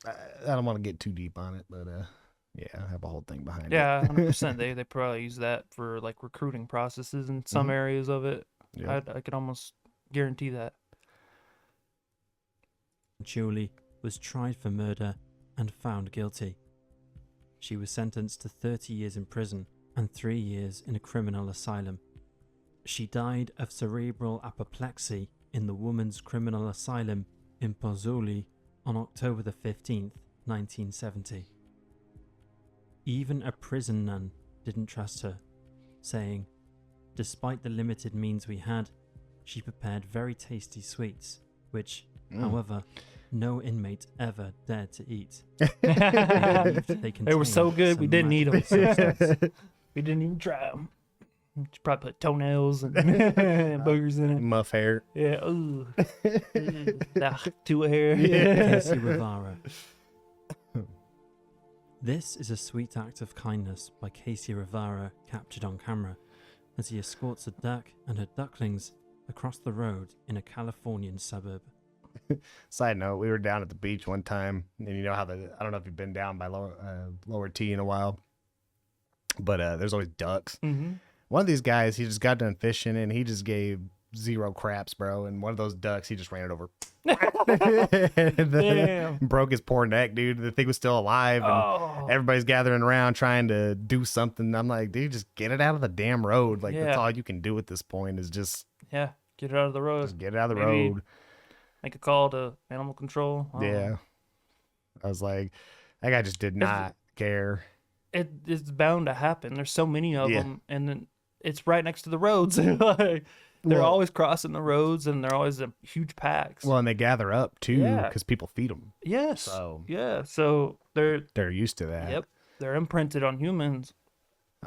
S1: I don't want to get too deep on it, but yeah, I have a whole thing behind it.
S2: Yeah, 100%. They probably use that for like recruiting processes in some areas of it. Yeah. I could almost guarantee that.
S3: Julie was tried for murder and found guilty. She was sentenced to 30 years in prison and 3 years in a criminal asylum. She died of cerebral apoplexy in the Women's Criminal Asylum in Pozzuoli on October the 15th, 1970. Even a prison nun didn't trust her, saying, "Despite the limited means we had, she prepared very tasty sweets, which, however, no inmate ever dared to eat."
S2: They were so good, we didn't eat them. We didn't even try them. She probably put toenails and boogers in it.
S1: Muff hair.
S2: Yeah. Ooh. That Tuah hair.
S3: Casey Rivera. This is a sweet act of kindness by Casey Rivera, captured on camera, as he escorts a duck and her ducklings across the road in a Californian suburb.
S1: Side note, we were down at the beach one time, and you know how I don't know if you've been down by lower T in a while, but there's always ducks. One of these guys, he just got done fishing, and he just gave zero craps, bro. And one of those ducks, he just ran it over.
S2: Damn.
S1: Broke his poor neck, dude. The thing was still alive, and everybody's gathering around trying to do something. I'm like, dude, just get it out of the damn road. Like, that's all you can do at this point is just...
S2: Yeah, get it out of the road.
S1: Just get it out of the road.
S2: Make a call to animal control.
S1: Yeah. I was like, that guy just did not care.
S2: It's bound to happen. There's so many of them, and then it's right next to the roads. They're always crossing the roads, and they're always huge packs.
S1: Well, and they gather up too because people feed them.
S2: Yes. So
S1: they're used to that.
S2: Yep. They're imprinted on humans.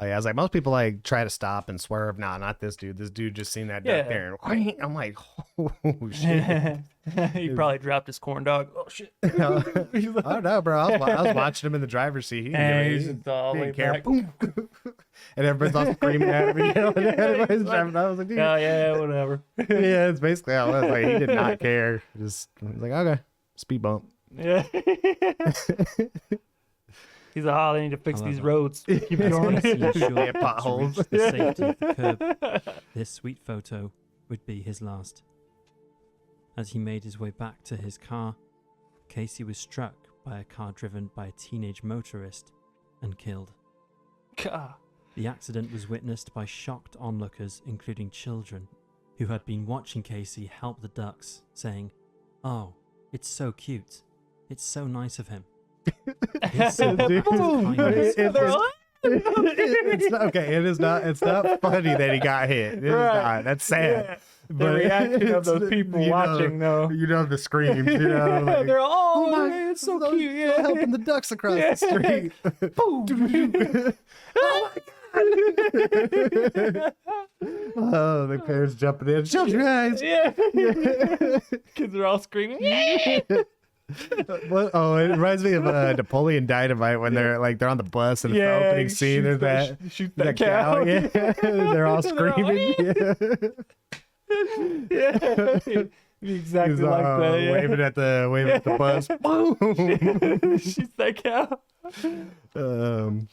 S1: Oh, yeah, I was like, most people like try to stop and swerve. Nah, not this dude. This dude just seen that duck there, and I'm like, oh shit.
S2: He probably dropped his corn dog. Oh shit.
S1: I don't know, bro. I was watching him in the driver's seat. He didn't care. Boom. And everybody's all screaming at me. Everybody's driving. I was like, dude.
S2: Oh yeah, whatever.
S1: Yeah, it's basically how it was. Like, he did not care. Just like, okay, speed bump.
S2: Yeah. He's like, oh, they need to fix these
S3: However,
S2: roads. Keep
S3: as
S2: going.
S3: Casey ensured
S1: Yeah,
S3: to
S1: potholes.
S3: reach the safety of the curb, this sweet photo would be his last. As he made his way back to his car, Casey was struck by a car driven by a teenage motorist and killed.
S2: God.
S3: The accident was witnessed by shocked onlookers, including children, who had been watching Casey help the ducks, saying, "Oh, it's so cute. It's so nice of him." His simple
S1: Dude,
S3: act of kindness
S1: it's not okay. It's not funny that he got hit. It's
S2: Right.
S1: not. That's sad.
S2: Yeah. The reaction of those
S1: it's-
S2: people
S1: you know,
S2: watching, though.
S1: You know the screams. You know, like,
S2: They're all,
S1: "Oh my,
S2: man, it's so
S1: so-
S2: cute. Yeah.
S1: helping the ducks across
S2: Yeah.
S1: the street.
S2: Boom.
S1: Oh my god! Oh, the parents jumping in. Shut your eyes.
S2: Yeah. Kids are all screaming.
S1: What? Oh, it reminds me of Napoleon Dynamite when they're on the bus and it's the opening scene. There's that
S2: shoot
S1: that
S2: that
S1: cow.
S2: cow.
S1: Yeah, they're all
S2: They're all,
S1: screaming. Yeah.
S2: Yeah. Exactly
S1: He's,
S2: like that. Yeah.
S1: waving at the bus. Boom.
S2: Shoots that cow.
S1: um,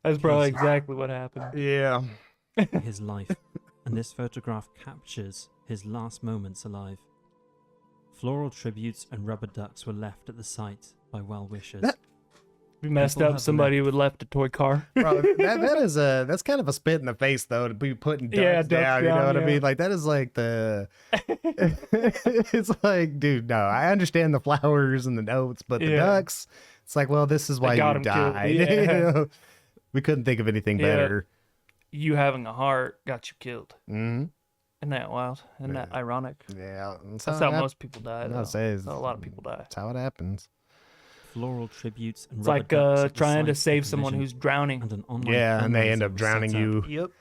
S2: That's probably exactly what happened.
S1: yeah.
S3: his life, and this photograph captures his last moments alive. Floral tributes and rubber ducks were left at the site by well-wishers.
S2: We messed
S3: People
S2: up.
S3: have
S2: Somebody would left a toy car.
S1: Bro, that's kind of a spit in the face though to be putting ducks
S2: Yeah, ducks
S1: down. You know
S2: down,
S1: what I
S2: yeah.
S1: mean? Like that is like the. It's like, dude, no, I understand the flowers and the notes, but the
S2: Yeah.
S1: ducks, it's like, well, this is why
S2: got
S1: you
S2: 'em killed.
S1: died.
S2: Yeah.
S1: You know? We couldn't think of anything
S2: Yeah.
S1: better.
S2: You having a heart got you killed.
S1: Mm-hmm.
S2: Isn't that wild? Isn't that ironic?
S1: Yeah,
S2: That's how most people die.
S1: I
S2: Though.
S1: say
S2: That's how a lot of people die.
S1: That's how it happens.
S3: Floral tributes and
S2: It's
S3: rubber
S2: like
S3: ducks at the
S2: trying to
S3: site
S2: save
S3: of
S2: someone
S3: collision,
S2: who's drowning.
S3: and an online
S1: Yeah, and they end
S3: fundraiser
S1: up
S3: was
S1: drowning
S3: set up.
S1: you.
S2: Yep.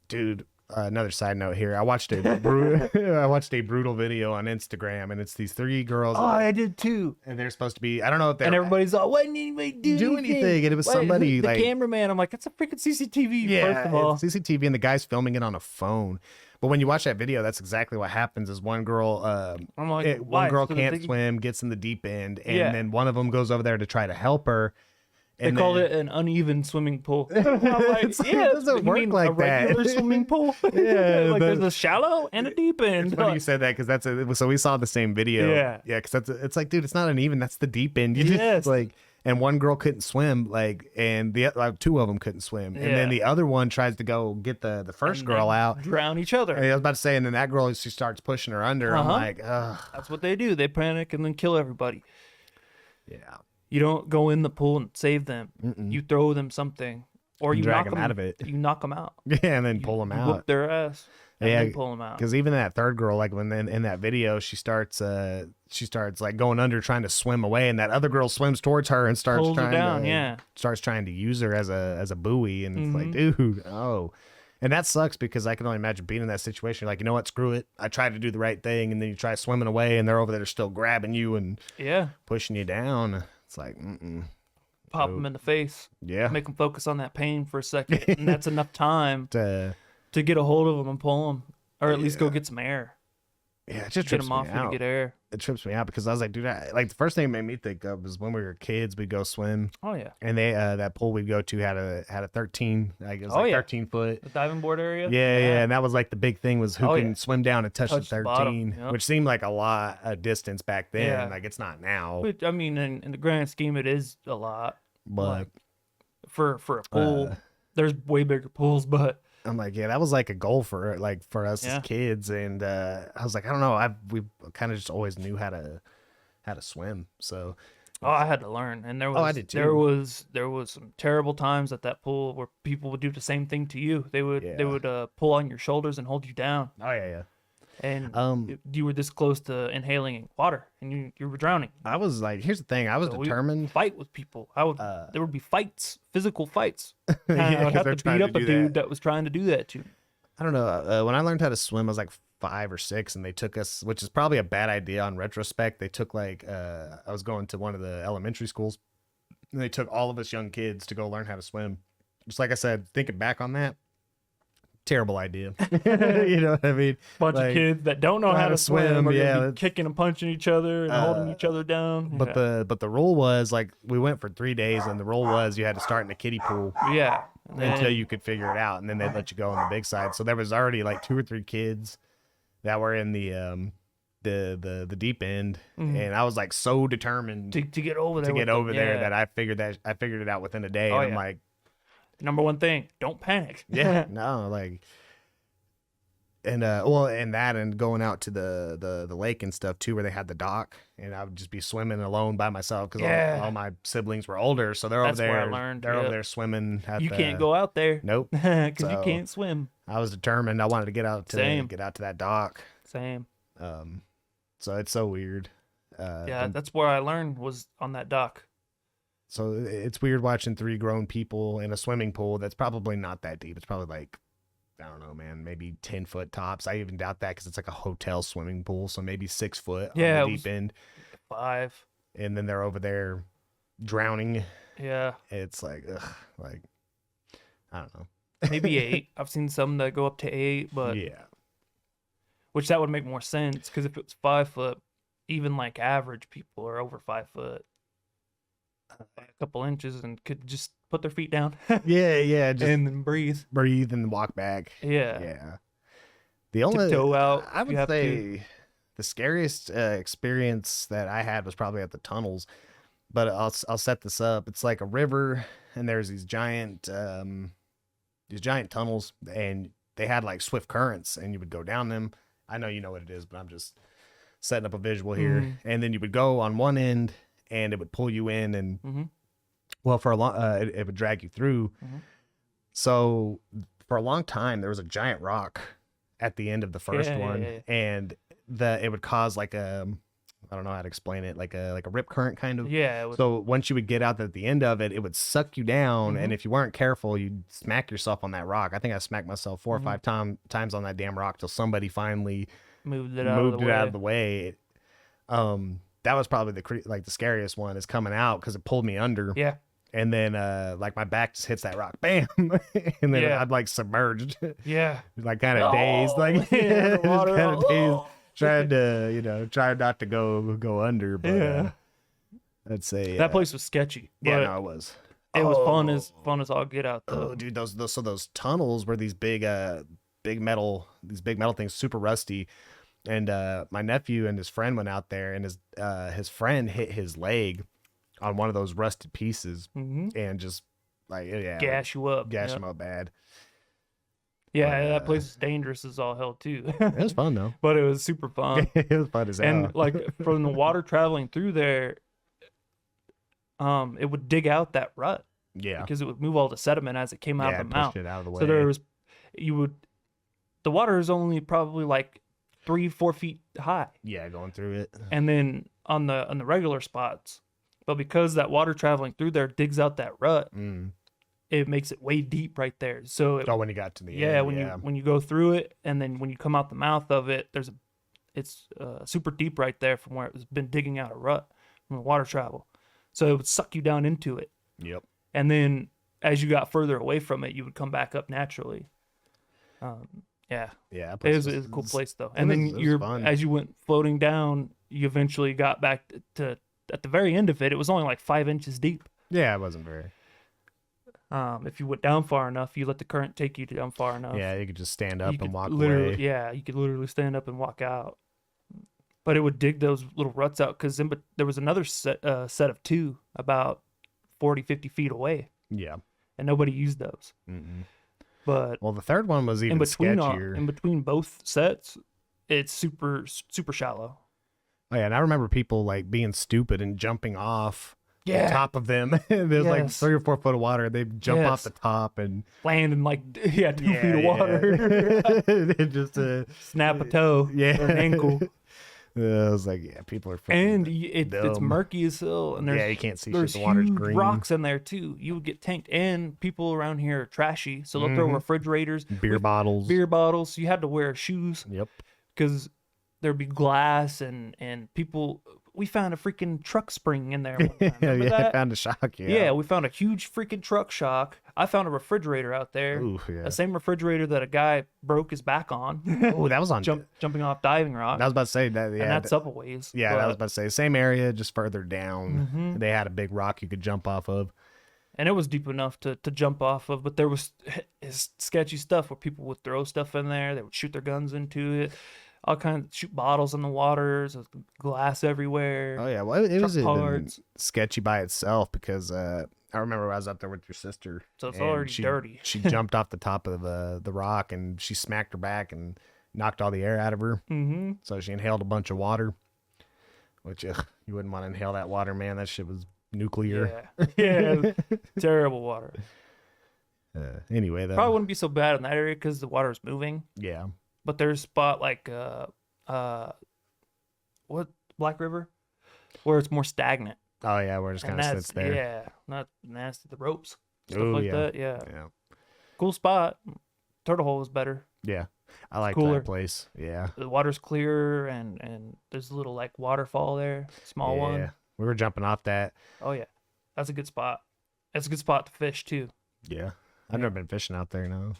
S1: Dude, another side note here. I watched a brutal video on Instagram, and it's these three girls,
S2: Oh, I did too.
S1: and they're supposed to be. I don't know if they're
S2: And everybody's all, why didn't anybody
S1: do anything, and it was
S2: Why-
S1: somebody
S2: the
S1: like
S2: cameraman. I'm like, that's a freaking CCTV.
S1: yeah,
S2: First of all,
S1: it's CCTV, and the guy's filming it on a phone. But when you watch that video, that's exactly what happens. Is one girl,
S2: I'm like,
S1: one
S2: why?
S1: girl
S2: So
S1: can't
S2: they-
S1: swim, gets in the deep end, and
S2: Yeah.
S1: then one of them goes over there to try to help her.
S2: They
S1: And
S2: called
S1: then-
S2: it an uneven swimming pool. I'm like,
S1: It's like,
S2: yeah,
S1: it doesn't
S2: you
S1: work
S2: mean
S1: like
S2: a
S1: that.
S2: regular swimming pool.
S1: Yeah,
S2: like
S1: the-
S2: there's a shallow and a deep end.
S1: It's funny you said that because so we saw the same video.
S2: Yeah.
S1: Because it's like, dude, it's not uneven. That's the deep end. You just
S2: Yes.
S1: like, and one girl couldn't swim, and the two of them couldn't swim, and then
S2: Yeah.
S1: the other one tries to go get the first
S2: And
S1: girl
S2: they
S1: out.
S2: drown each other.
S1: And I was about to say, and then that girl, she starts pushing her under. I'm
S2: Uh-huh.
S1: like, ugh,
S2: That's what they do. They panic and then kill everybody.
S1: yeah.
S2: You don't go in the pool and save them.
S1: Mm-mm.
S2: You throw them something, or you
S1: Drag
S2: knock
S1: them out of it.
S2: You knock them out.
S1: Yeah, and then
S2: You-
S1: pull them
S2: you
S1: out.
S2: Whoop their ass. And
S1: Yeah,
S2: then pull them out.
S1: Because even that third girl, like when in that video, she starts like going under trying to swim away, and that other girl swims towards her and starts
S2: Pulls her
S1: trying
S2: down.
S1: to
S2: Yeah.
S1: starts trying to use her as a buoy, and it's like,
S2: Mhm.
S1: dude, oh. And that sucks because I can only imagine being in that situation. You're like, you know what, screw it. I tried to do the right thing, and then you try swimming away, and they're over there still grabbing you and
S2: Yeah.
S1: pushing you down. It's like,
S2: Pop
S1: Oh.
S2: them in the face.
S1: yeah.
S2: Make them focus on that pain for a second, and that's enough time
S1: Uh,
S2: to get a hold of them and pull them, or at least go
S1: Yeah.
S2: get some air.
S1: yeah, it just
S2: Get
S1: trips
S2: them
S1: me
S2: off you to
S1: out.
S2: get air.
S1: It trips me out because I was like, dude, like the first thing it made me think of was when we were kids, we'd go swim,
S2: Oh yeah.
S1: and they that pool we'd go to had a 13, I guess,
S2: Oh,
S1: like
S2: yeah.
S1: 13 foot.
S2: The diving board area.
S1: Yeah, and that was like the big thing was who
S2: Oh,
S1: can
S2: yeah.
S1: swim down and touch
S2: Touch
S1: the
S2: the bottom,
S1: 13,
S2: yep.
S1: which seemed like a lot of distance back then.
S2: Yeah.
S1: Like it's not now,
S2: But, I mean, in the grand scheme, it is a lot
S1: but
S2: like, for a pool.
S1: uh,
S2: There's way bigger pools, but
S1: I'm like, yeah, that was like a goal for us
S2: Yeah.
S1: as kids, and I was like, I don't know, we kind of just always knew how to swim, so
S2: I had to learn. And there was
S1: Oh, I did
S2: there
S1: too.
S2: was some terrible times at that pool where people would do the same thing to you. They would
S1: Yeah.
S2: pull on your shoulders and hold you down,
S1: oh yeah.
S2: and
S1: Um,
S2: you were this close to inhaling water, and you were drowning.
S1: I was like, here's the thing, I was
S2: So we
S1: determined.
S2: fight with people. There would be fights, physical fights. And
S1: Yeah,
S2: I would
S1: 'cause
S2: have
S1: they're
S2: to
S1: trying
S2: beat
S1: to
S2: up a
S1: do
S2: dude
S1: that.
S2: that was trying to do that to me.
S1: I don't know. When I learned how to swim, I was like 5 or 6, and they took us, which is probably a bad idea on retrospect. They took like I was going to one of the elementary schools, and they took all of us young kids to go learn how to swim. Just like I said, thinking back on that, terrible idea. You know what I mean?
S2: Bunch
S1: Like,
S2: of kids that don't know how to swim, are
S1: yeah,
S2: gonna be kicking and punching each other and holding each other down.
S1: But the rule was like we went for 3 days, and the rule was you had to start in a kiddie pool
S2: yeah, and then-
S1: until you could figure it out, and then they'd let you go on the big side. So there was already like 2 or 3 kids that were in the deep end, and I was like so determined
S2: to get over there.
S1: to get over there
S2: yeah.
S1: that I figured it out within a day.
S2: Oh,
S1: and I'm
S2: yeah.
S1: like,
S2: Number one thing, don't panic.
S1: yeah, no, like, and well, and that, and going out to the lake and stuff too, where they had the dock, and I would just be swimming alone by myself because
S2: Yeah.
S1: all my siblings were older, so they're
S2: That's
S1: over
S2: where I
S1: there.
S2: learned,
S1: They're over
S2: yep.
S1: there swimming.
S2: You can't go out there.
S1: Nope.
S2: Because you
S1: So-
S2: can't swim.
S1: I was determined. I wanted to get out to
S2: Same.
S1: that dock.
S2: Same.
S1: So it's so weird.
S2: Yeah, that's where I learned was on that dock.
S1: So it's weird watching 3 grown people in a swimming pool that's probably not that deep. It's probably like, I don't know, man, maybe 10-foot tops. I even doubt that because it's like a hotel swimming pool, so maybe 6 foot
S2: Yeah,
S1: on
S2: it
S1: the deep end.
S2: 5.
S1: And then they're over there drowning.
S2: Yeah,
S1: It's like, ugh, like, I don't know.
S2: maybe 8. I've seen some that go up to 8, but
S1: Yeah.
S2: which that would make more sense because if it was 5 foot, even like average people are over 5 foot, a couple inches, and could just put their feet down
S1: Yeah, just
S2: and then breathe.
S1: breathe and walk back.
S2: Yeah.
S1: Yeah. The only
S2: Tiptoe out
S1: I
S2: if you
S1: would
S2: have to.
S1: say the scariest experience that I had was probably at the tunnels, but I'll set this up. It's like a river, and there's these giant tunnels, and they had like swift currents, and you would go down them. I know you know what it is, but I'm just setting up a visual here.
S2: Mhm.
S1: And then you would go on one end, and it would pull you in, and
S2: Mhm.
S1: well, for a long, it would drag you through.
S2: Mhm.
S1: So for a long time, there was a giant rock at the end of the first
S2: Yeah,
S1: one,
S2: yeah.
S1: and it would cause like a, I don't know how to explain it, like a rip current kind of.
S2: Yeah. It was,
S1: So once you would get out at the end of it, it would suck you down,
S2: Mm-hmm.
S1: and if you weren't careful, you'd smack yourself on that rock. I think I smacked myself 4
S2: Mm-hmm.
S1: or 5 times on that damn rock till somebody finally
S2: moved it out
S1: moved
S2: of the
S1: it
S2: way.
S1: out of the way. That was probably the scariest one, is coming out because it pulled me under.
S2: Yeah.
S1: And then like my back just hits that rock, bam, and then
S2: Yeah.
S1: I'm like submerged,
S2: Yeah.
S1: like kind of dazed, like
S2: yeah, the water.
S1: kind of dazed,
S2: Oh.
S1: trying to try not to go under, but
S2: Yeah.
S1: I'd say
S2: That place was sketchy.
S1: yeah,
S2: but
S1: no, it was.
S2: it was fun as all get out though.
S1: Oh, dude, those tunnels were these big metal things, super rusty. And my nephew and his friend went out there, and his friend hit his leg on one of those rusted pieces, and just like
S2: Gas you up.
S1: gash
S2: Yep.
S1: him up bad.
S2: Yeah,
S1: But,
S2: that place is dangerous as all hell too.
S1: It was fun though.
S2: But it was super fun.
S1: It was fun as hell.
S2: And like from the water traveling through there, it would dig out that rut
S1: yeah,
S2: because it would move all the sediment as it came out
S1: yeah,
S2: of the
S1: pushed
S2: mouth.
S1: it out of the way.
S2: So there was, the water is only probably like 3-4 feet high,
S1: yeah, going through it.
S2: and then on the regular spots, but because that water traveling through there digs out that rut, it makes it way deep right there. So it,
S1: Oh, when you got to the
S2: yeah,
S1: end,
S2: when you go through it, and then when you come out the mouth of it, it's super deep right there from where it's been digging out a rut from the water travel. So it would suck you down into it,
S1: Yep.
S2: and then as you got further away from it, you would come back up naturally. Yeah,
S1: Yeah,
S2: it was a cool place though. And then
S1: it was
S2: you're
S1: fun.
S2: as you went floating down, you eventually got back to at the very end of it. It was only like 5 inches deep.
S1: Yeah, it wasn't very.
S2: If you went down far enough, you let the current take you down far enough.
S1: Yeah, you could just stand up
S2: you
S1: and
S2: could
S1: walk
S2: literally,
S1: away.
S2: Yeah, you could literally stand up and walk out. But it would dig those little ruts out because there was another set of 2 about 40, 50 feet away,
S1: Yeah.
S2: and nobody used those. But
S1: Well, the third one was even sketchier.
S2: in between both sets, it's super super shallow.
S1: Oh, yeah, and I remember people like being stupid and jumping off
S2: Yeah.
S1: the top of them. There's like
S2: Yes.
S1: 3 or 4 foot of water. They jump off
S2: Yes.
S1: the top and
S2: Landing like 2 feet of water,
S1: It just
S2: snap a toe,
S1: yeah,
S2: or an ankle,
S1: I was like, yeah, people are
S2: and
S1: freaking
S2: it's
S1: dumb.
S2: murky as hell. And there's
S1: Yeah, you can't see shit.
S2: there's
S1: The water's
S2: huge
S1: green.
S2: rocks in there too. You would get tanked, and people around here are trashy, so they'll throw refrigerators,
S1: Beer bottles.
S2: beer bottles. You had to wear shoes
S1: Yep.
S2: because there'd be glass and people. We found a freaking truck spring in there. One time.
S1: Yeah,
S2: Remember
S1: I
S2: that?
S1: found a shock.
S2: Yeah, we found a huge freaking truck shock I found a refrigerator out there.
S1: Ooh, yeah.
S2: The same refrigerator that a guy broke his back on.
S1: Oh, that was on.
S2: Jumping off diving rock.
S1: I was about to say that. Yeah,
S2: and that's up a ways.
S1: Yeah, I was about to say same area, just further down.
S2: Mhm.
S1: They had a big rock you could jump off of.
S2: And it was deep enough to jump off of, but there was sketchy stuff where people would throw stuff in there. They would shoot their guns into it. All kinds, shoot bottles in the waters, glass everywhere.
S1: Oh yeah, well it was
S2: truck
S1: even
S2: parts.
S1: sketchy by itself because I remember I was up there with your sister.
S2: So it's
S1: and
S2: already dirty.
S1: She jumped off the top of the rock and she smacked her back and knocked all the air out of her.
S2: Mm-hmm.
S1: So she inhaled a bunch of water, which you wouldn't want to inhale that water, man. That shit was nuclear.
S2: Yeah, terrible water.
S1: Anyway, though.
S2: Probably wouldn't be so bad in that area because the water is moving.
S1: Yeah.
S2: But there's a spot like what, Black River, where it's more stagnant.
S1: Oh yeah, where it just
S2: And
S1: kind of
S2: that's
S1: sits there.
S2: yeah, not nasty. The ropes, stuff
S1: Ooh,
S2: like
S1: yeah.
S2: that. Yeah,
S1: Yeah.
S2: cool spot. Turtle Hole is better.
S1: Yeah. I like
S2: cooler.
S1: that place. Yeah.
S2: The water's clearer and there's a little like waterfall there, small
S1: Yeah.
S2: one.
S1: We were jumping off that.
S2: Oh yeah, that's a good spot. That's a good spot to fish too.
S1: Yeah. I've never been fishing out there, no.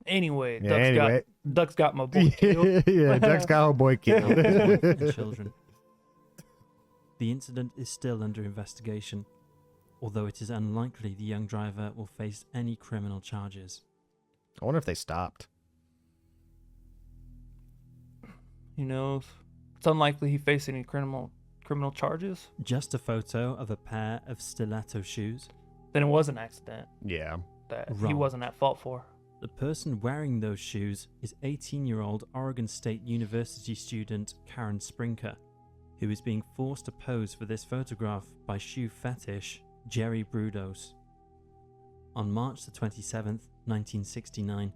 S2: Anyway,
S1: Yeah,
S2: Duck's got my boy killed.
S1: yeah, Duck's got our boy killed.
S3: Wife and children. The incident is still under investigation, although it is unlikely the young driver will face any criminal charges.
S1: I wonder if they stopped.
S2: You know, it's unlikely he faced any criminal charges.
S3: Just a photo of a pair of stiletto shoes.
S2: Then it was an accident
S1: Yeah.
S2: that he
S3: Wrong.
S2: wasn't at fault for.
S3: The person wearing those shoes is 18-year-old Oregon State University student Karen Sprinker, who is being forced to pose for this photograph by shoe fetish Jerry Brudos. On March the 27th, 1969,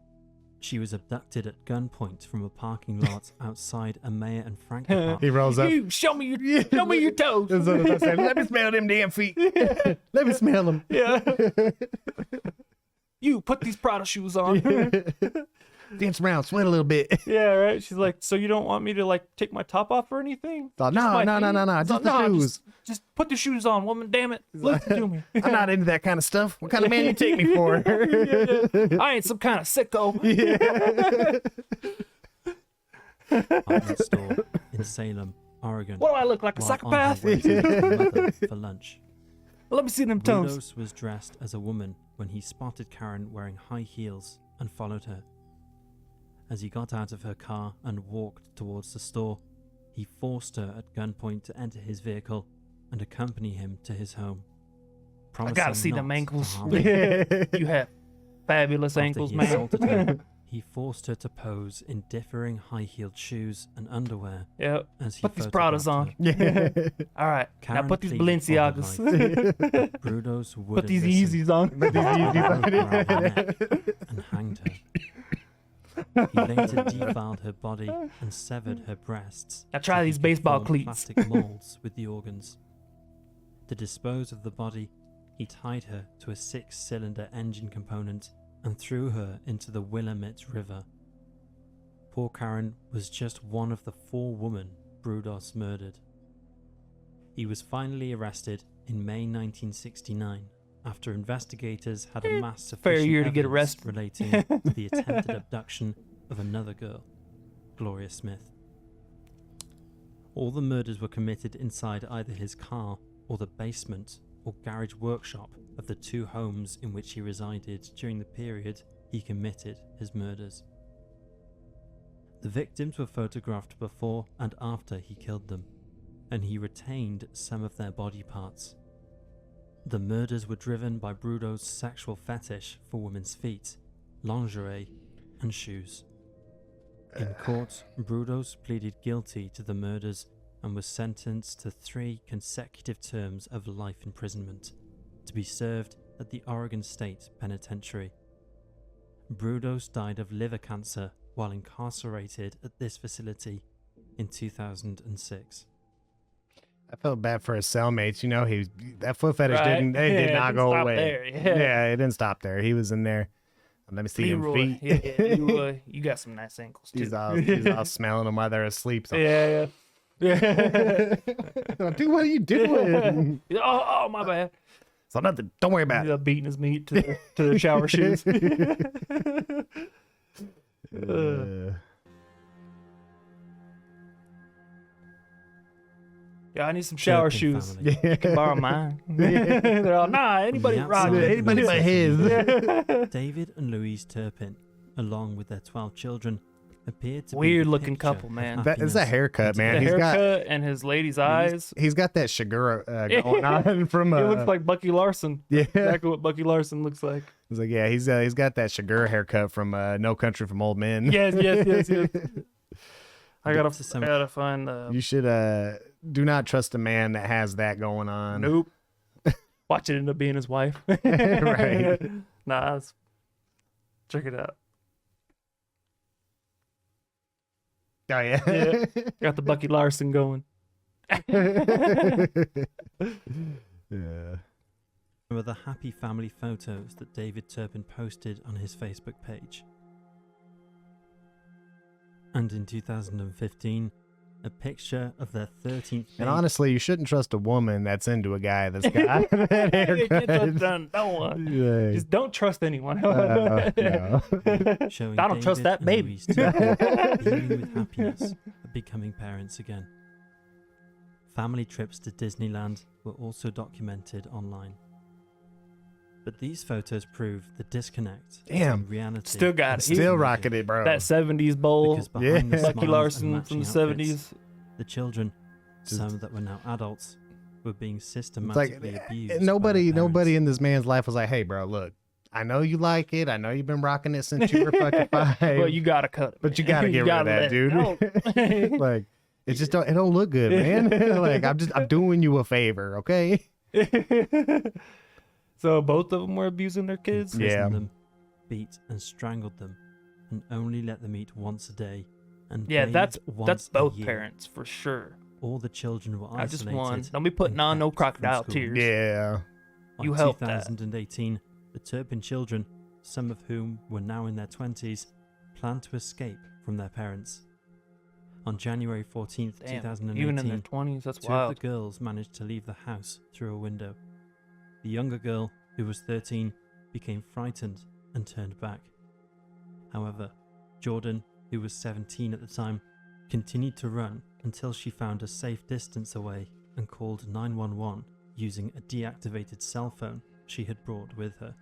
S3: she was abducted at gunpoint from a parking lot outside a Mayer and Frank
S1: He
S3: apartment.
S1: rolls up.
S2: You show me your toes.
S1: That's what I said. Let me smell them damn feet. Let me smell them.
S2: Yeah. You put these Prada shoes on.
S1: Dance around, sweat a little bit.
S2: Yeah, right. She's like, so you don't want me to like take my top off or anything?
S1: Thought,
S2: Just
S1: no,
S2: my
S1: no,
S2: feet?"
S1: just the shoes.
S2: Just put the shoes on, woman. Damn it, listen to me.
S1: I'm not into that kind of stuff. What kind of man you take me for?
S2: I ain't some kind of sicko.
S3: Department store in Salem, Oregon.
S2: What do I look like, a
S3: while on
S2: psychopath?
S3: her way to her mother for lunch.
S2: Let me see them toes.
S3: Brudos was dressed as a woman when he spotted Karen wearing high heels and followed her. As he got out of her car and walked towards the store, he forced her at gunpoint to enter his vehicle and accompany him to his home.
S2: I gotta
S3: promising
S2: see them
S3: not to
S2: ankles.
S3: harm her.
S2: You have fabulous
S3: After
S2: ankles,
S3: he
S2: man.
S3: assaulted her, he forced her to pose in differing high-heeled shoes and underwear
S2: Yeah.
S3: as he
S2: Put these Pradas
S3: photographed
S2: on.
S3: her.
S2: All right. Now
S3: Karen
S2: put these
S3: pleaded for her
S2: Balenciagas.
S3: life. Brudos
S2: Put
S3: wouldn't
S2: these
S3: listen
S2: Yeezys on.
S1: But these
S3: and
S1: Yeezys
S3: grabbed her
S1: on.
S3: around the neck and hanged her. He later defiled her body and severed her breasts.
S2: Now try
S3: so he
S2: these
S3: could
S2: baseball
S3: form
S2: cleats.
S3: Plastic molds with the organs. To dispose of the body, he tied her to a 6-cylinder engine component and threw her into the Willamette River. Poor Karen was just one of the 4 women Brudos murdered. He was finally arrested in May 1969 after investigators had amassed
S2: fair
S3: sufficient
S2: year to get
S3: evidence
S2: arrested.
S3: relating to the attempted abduction of another girl, Gloria Smith. All the murders were committed inside either his car or the basement or garage workshop of the 2 homes in which he resided during the period he committed his murders. The victims were photographed before and after he killed them, and he retained some of their body parts. The murders were driven by Brudos' sexual fetish for women's feet, lingerie, and shoes. In court, Brudos pleaded guilty to the murders and was sentenced to 3 consecutive terms of life imprisonment to be served at the Oregon State Penitentiary. Brudos died of liver cancer while incarcerated at this facility in 2006.
S1: I felt bad for his cellmates. You know, that foot fetish
S2: Right.
S1: did
S2: It
S1: not
S2: didn't
S1: go
S2: stop
S1: away.
S2: there, yeah.
S1: It didn't stop there. He was in there. Let me see them
S2: Leroy.
S1: feet.
S2: Yeah, Leroy, you got some nice ankles too.
S1: he's all smelling them while they're asleep. So,
S2: Yeah.
S1: Dude, what are you doing?
S2: Oh, my bad.
S1: So nothing. Don't worry about
S2: Ended
S1: it.
S2: up beating his meat to the shower shoes. Yeah, I need some shower
S3: Turpin
S2: shoes.
S3: family.
S2: You can borrow mine. They're all, nah, anybody
S3: The
S2: rock
S3: outside
S2: it.
S3: of the
S1: Anybody but
S3: social
S1: his.
S3: media, David and Louise Turpin, along with their 12 children, appeared to be
S2: Weird
S3: the
S2: looking
S3: picture
S2: couple,
S3: of
S2: man.
S1: That is a
S3: happiness
S1: haircut,
S3: and
S1: man.
S2: The
S1: He's got
S2: haircut and his lady's eyes.
S1: he's got that Shigura going on from.
S2: It looks like Bucky Larson.
S1: Yeah.
S2: Exactly what Bucky Larson looks like.
S1: He's like, yeah, he's got that Shigura haircut from No Country from Old Men.
S2: Yes. I
S3: To some-
S2: gotta find
S1: You should do not trust a man that has that going on.
S2: Nope. Watch it end up being his wife.
S1: Right.
S2: Nah, check it out.
S1: Oh yeah.
S2: Yeah. Got the Bucky Larson going.
S1: Yeah.
S3: Some of the happy family photos that David Turpin posted on his Facebook page. And in 2015, a picture of their 13th
S1: And
S3: baby.
S1: honestly, you shouldn't trust a woman that's into a guy that's got that
S2: You can't trust
S1: haircut.
S2: no one.
S1: Yeah.
S2: Just don't trust anyone.
S1: No.
S3: showing
S2: I don't trust
S3: David
S2: that
S3: and
S2: baby.
S3: Louise Turpin beaming with happiness at becoming parents again. Family trips to Disneyland were also documented online. But these photos prove the disconnect
S1: Damn.
S3: between reality
S2: Still got
S3: and
S2: it.
S3: social
S1: Still
S3: media.
S1: rocking it, bro.
S2: That 70s bowl.
S3: Because behind the
S1: Yeah.
S3: smiles
S2: Bucky
S3: and
S2: Larson
S3: matching
S2: from the
S3: outfits,
S2: 70s.
S3: the children,
S1: Just-
S3: some that were now adults, were being
S1: It's
S3: systematically
S1: like
S3: abused.
S1: nobody
S3: by their parents.
S1: in this man's life was like, hey, bro, look, I know you like it. I know you've been rocking it since you were fucking 5.
S2: But you gotta cut it.
S1: But you
S2: man.
S1: gotta get rid of
S2: gotta
S1: that,
S2: let it
S1: dude.
S2: go.
S1: Like, it just don't look good, man. Like, I'm doing you a favor, okay?
S2: So both of them were abusing their kids.
S3: Imprisoned
S1: Yeah.
S3: them, beat and strangled them, and only let them eat once a day. And
S2: Yeah,
S3: bathed
S2: that's
S3: once a
S2: both
S3: year.
S2: parents for sure.
S3: All the children were
S2: I just
S3: isolated.
S2: one. Don't be putting
S3: and
S2: on no
S3: kept from
S2: crocodile
S3: school.
S2: tears.
S1: Yeah.
S3: By
S2: You helped that.
S3: 2018, the Turpin children, some of whom were now in their 20s, planned to escape from their parents. On January 14th,
S2: Damn.
S3: 2018,
S2: Even in their 20s, that's
S3: two
S2: wild.
S3: of the girls managed to leave the house through a window. The younger girl, who was 13, became frightened and turned back. However, Jordan, who was 17 at the time, continued to run until she found a safe distance away and called 911 using a deactivated cell phone she had brought with her.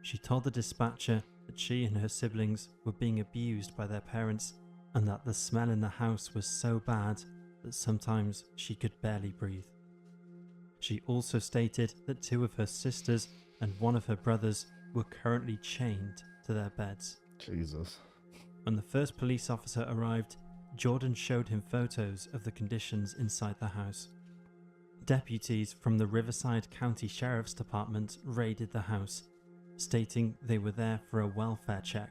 S3: She told the dispatcher that she and her siblings were being abused by their parents and that the smell in the house was so bad that sometimes she could barely breathe. She also stated that 2 of her sisters and 1 of her brothers were currently chained to their beds.
S1: Jesus.
S3: When the first police officer arrived, Jordan showed him photos of the conditions inside the house. Deputies from the Riverside County Sheriff's Department raided the house, stating they were there for a welfare check.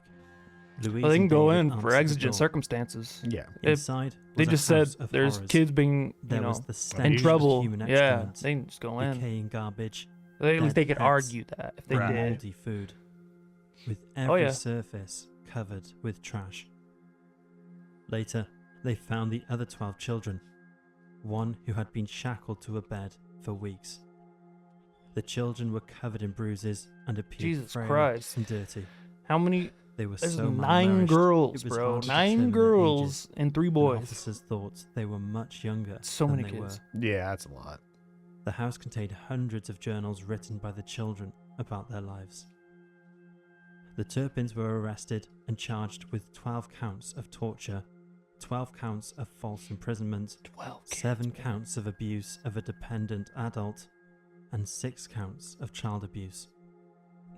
S3: Louise
S2: Well, they can
S3: and
S2: go
S3: David
S2: in for
S3: answered the
S2: exigent
S3: door.
S2: circumstances.
S1: Yeah.
S2: If
S3: Inside
S2: They
S3: was a
S2: just said
S3: house of
S2: there's
S3: horrors.
S2: kids being,
S3: There
S2: you
S3: was
S2: know,
S3: the
S1: in
S3: stench
S2: in
S3: of
S2: trouble.
S3: human
S2: Yeah,
S3: excrement,
S2: they can just go in.
S3: decaying garbage,
S2: At least
S3: dead
S2: they could
S3: pets,
S2: argue that if they
S1: Right.
S2: did.
S3: moldy food, with
S2: Oh,
S3: every
S2: yeah.
S3: surface covered with trash. Later, they found the other 12 children, one who had been shackled to a bed for weeks. The children were covered in bruises and appeared
S2: Jesus
S3: frail
S2: Christ.
S3: and dirty.
S2: How many?
S3: They were
S2: There's
S3: so
S2: 9
S3: malnourished,
S2: girls,
S3: it was
S2: bro.
S3: hard to
S2: 9
S3: determine their
S2: girls and 3
S3: and
S2: boys.
S3: officers thought they were much younger
S2: So
S3: than
S2: many
S3: they
S2: kids.
S3: were.
S1: Yeah, that's a lot.
S3: The house contained hundreds of journals written by the children about their lives. The Turpins were arrested and charged with 12 counts of torture, 12 counts of false imprisonment,
S2: 12 kids.
S3: 7 counts of abuse of a dependent adult, and 6 counts of child abuse.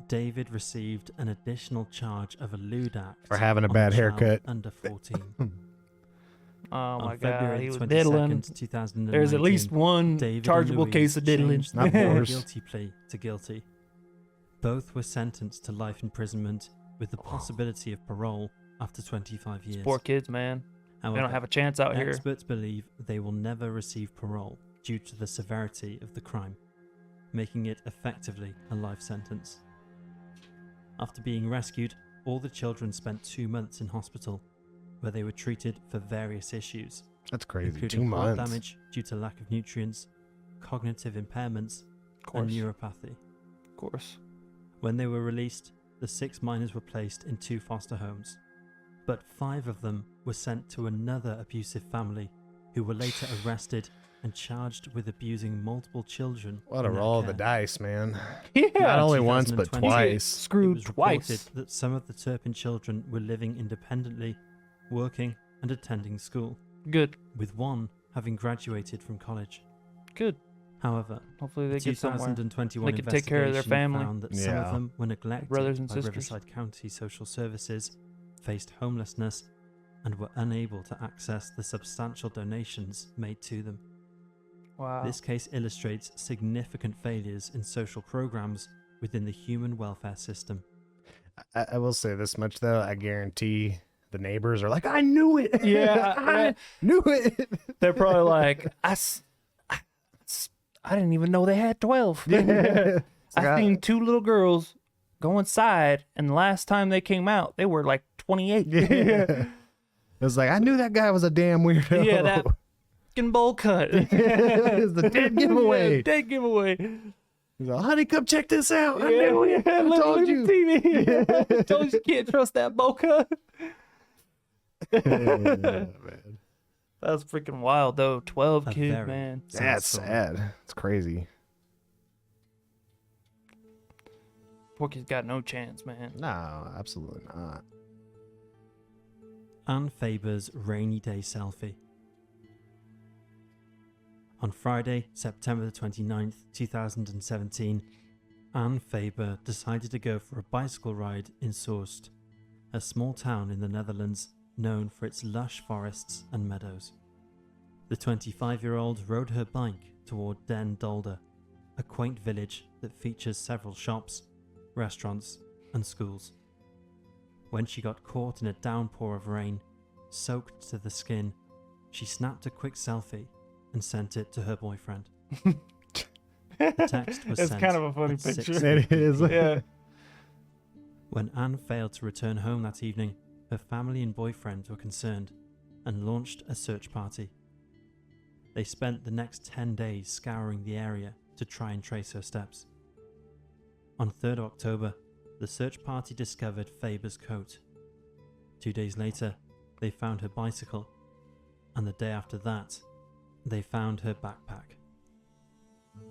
S3: David received an additional charge of a lewd act
S1: For having a
S3: on
S1: bad
S3: a child
S1: haircut.
S3: under 14.
S2: Oh my
S3: On February
S2: god, he was
S3: 22nd,
S2: diddling.
S3: 2019,
S2: There's at least one
S3: David and
S2: chargeable
S3: Louise
S2: case of diddling.
S3: changed
S1: Not
S3: their
S1: worse.
S3: guilty plea to guilty. Both were sentenced to life imprisonment with the possibility of parole after 25 years.
S2: Poor kids, man. They
S3: However,
S2: don't have a chance out here.
S3: experts believe they will never receive parole due to the severity of the crime, making it effectively a life sentence. After being rescued, all the children spent 2 months in hospital, where they were treated for various issues,
S1: That's crazy.
S3: including
S1: 2
S3: heart
S1: months.
S3: damage due to lack of nutrients, cognitive impairments, and neuropathy.
S2: Of course.
S3: When they were released, the 6 minors were placed in 2 foster homes, but 5 of them were sent to another abusive family who were later arrested and charged with abusing multiple children.
S1: What a
S3: in their
S1: roll of the
S3: care.
S1: dice, man.
S2: Yeah.
S1: Not only once, but
S3: 2020.
S1: twice.
S3: It
S2: Screwed
S3: was
S2: twice.
S3: reported that some of the Turpin children were living independently, working and attending school,
S2: Good.
S3: with one having graduated from college.
S2: Good.
S3: However,
S2: Hopefully
S3: the
S2: they get somewhere.
S3: 2021
S2: They can take care of their
S3: investigation
S2: family.
S3: found that some
S1: Yeah.
S3: of them were neglected
S2: Brothers and
S3: by
S2: sisters.
S3: Riverside County Social Services, faced homelessness, and were unable to access the substantial donations made to them.
S2: Wow.
S3: This case illustrates significant failures in social programs within the human welfare system.
S1: I will say this much though. I guarantee the neighbors are like, I knew it.
S2: Yeah,
S1: I knew it.
S2: They're probably like, I didn't even know they had 12.
S1: Yeah.
S2: I seen 2 little girls go inside, and the last time they came out, they were like 28.
S1: Yeah. It was like, I knew that guy was a damn weirdo.
S2: Yeah, that fucking bowl cut.
S1: It's the dead giveaway.
S2: Yeah, dead giveaway.
S1: He's like, honey, come check this out. I
S2: Yeah,
S1: knew it. I
S2: look,
S1: told
S2: look
S1: you.
S2: at TV. I told you can't trust that bowl cut.
S1: Yeah, man.
S2: That was freaking wild, though. 12
S3: A
S2: kids,
S3: very
S2: man.
S1: That's
S3: story.
S1: sad. It's crazy.
S2: Porky's got no chance, man.
S1: No, absolutely not.
S3: Anne Faber's rainy day selfie. On Friday, September the 29th, 2017, Anne Faber decided to go for a bicycle ride in Soest, a small town in the Netherlands known for its lush forests and meadows. The 25-year-old rode her bike toward Den Dolder, a quaint village that features several shops, restaurants, and schools. When she got caught in a downpour of rain, soaked to the skin, she snapped a quick selfie and sent it to her boyfriend. The text was
S2: It's
S3: sent
S2: kind of a funny
S3: at
S2: picture.
S3: 6:50
S1: It is.
S3: p.m.
S2: Yeah.
S3: When Anne failed to return home that evening, her family and boyfriend were concerned and launched a search party. They spent the next 10 days scouring the area to try and trace her steps. On 3rd October, the search party discovered Faber's coat. 2 days later, they found her bicycle, and the day after that, they found her backpack.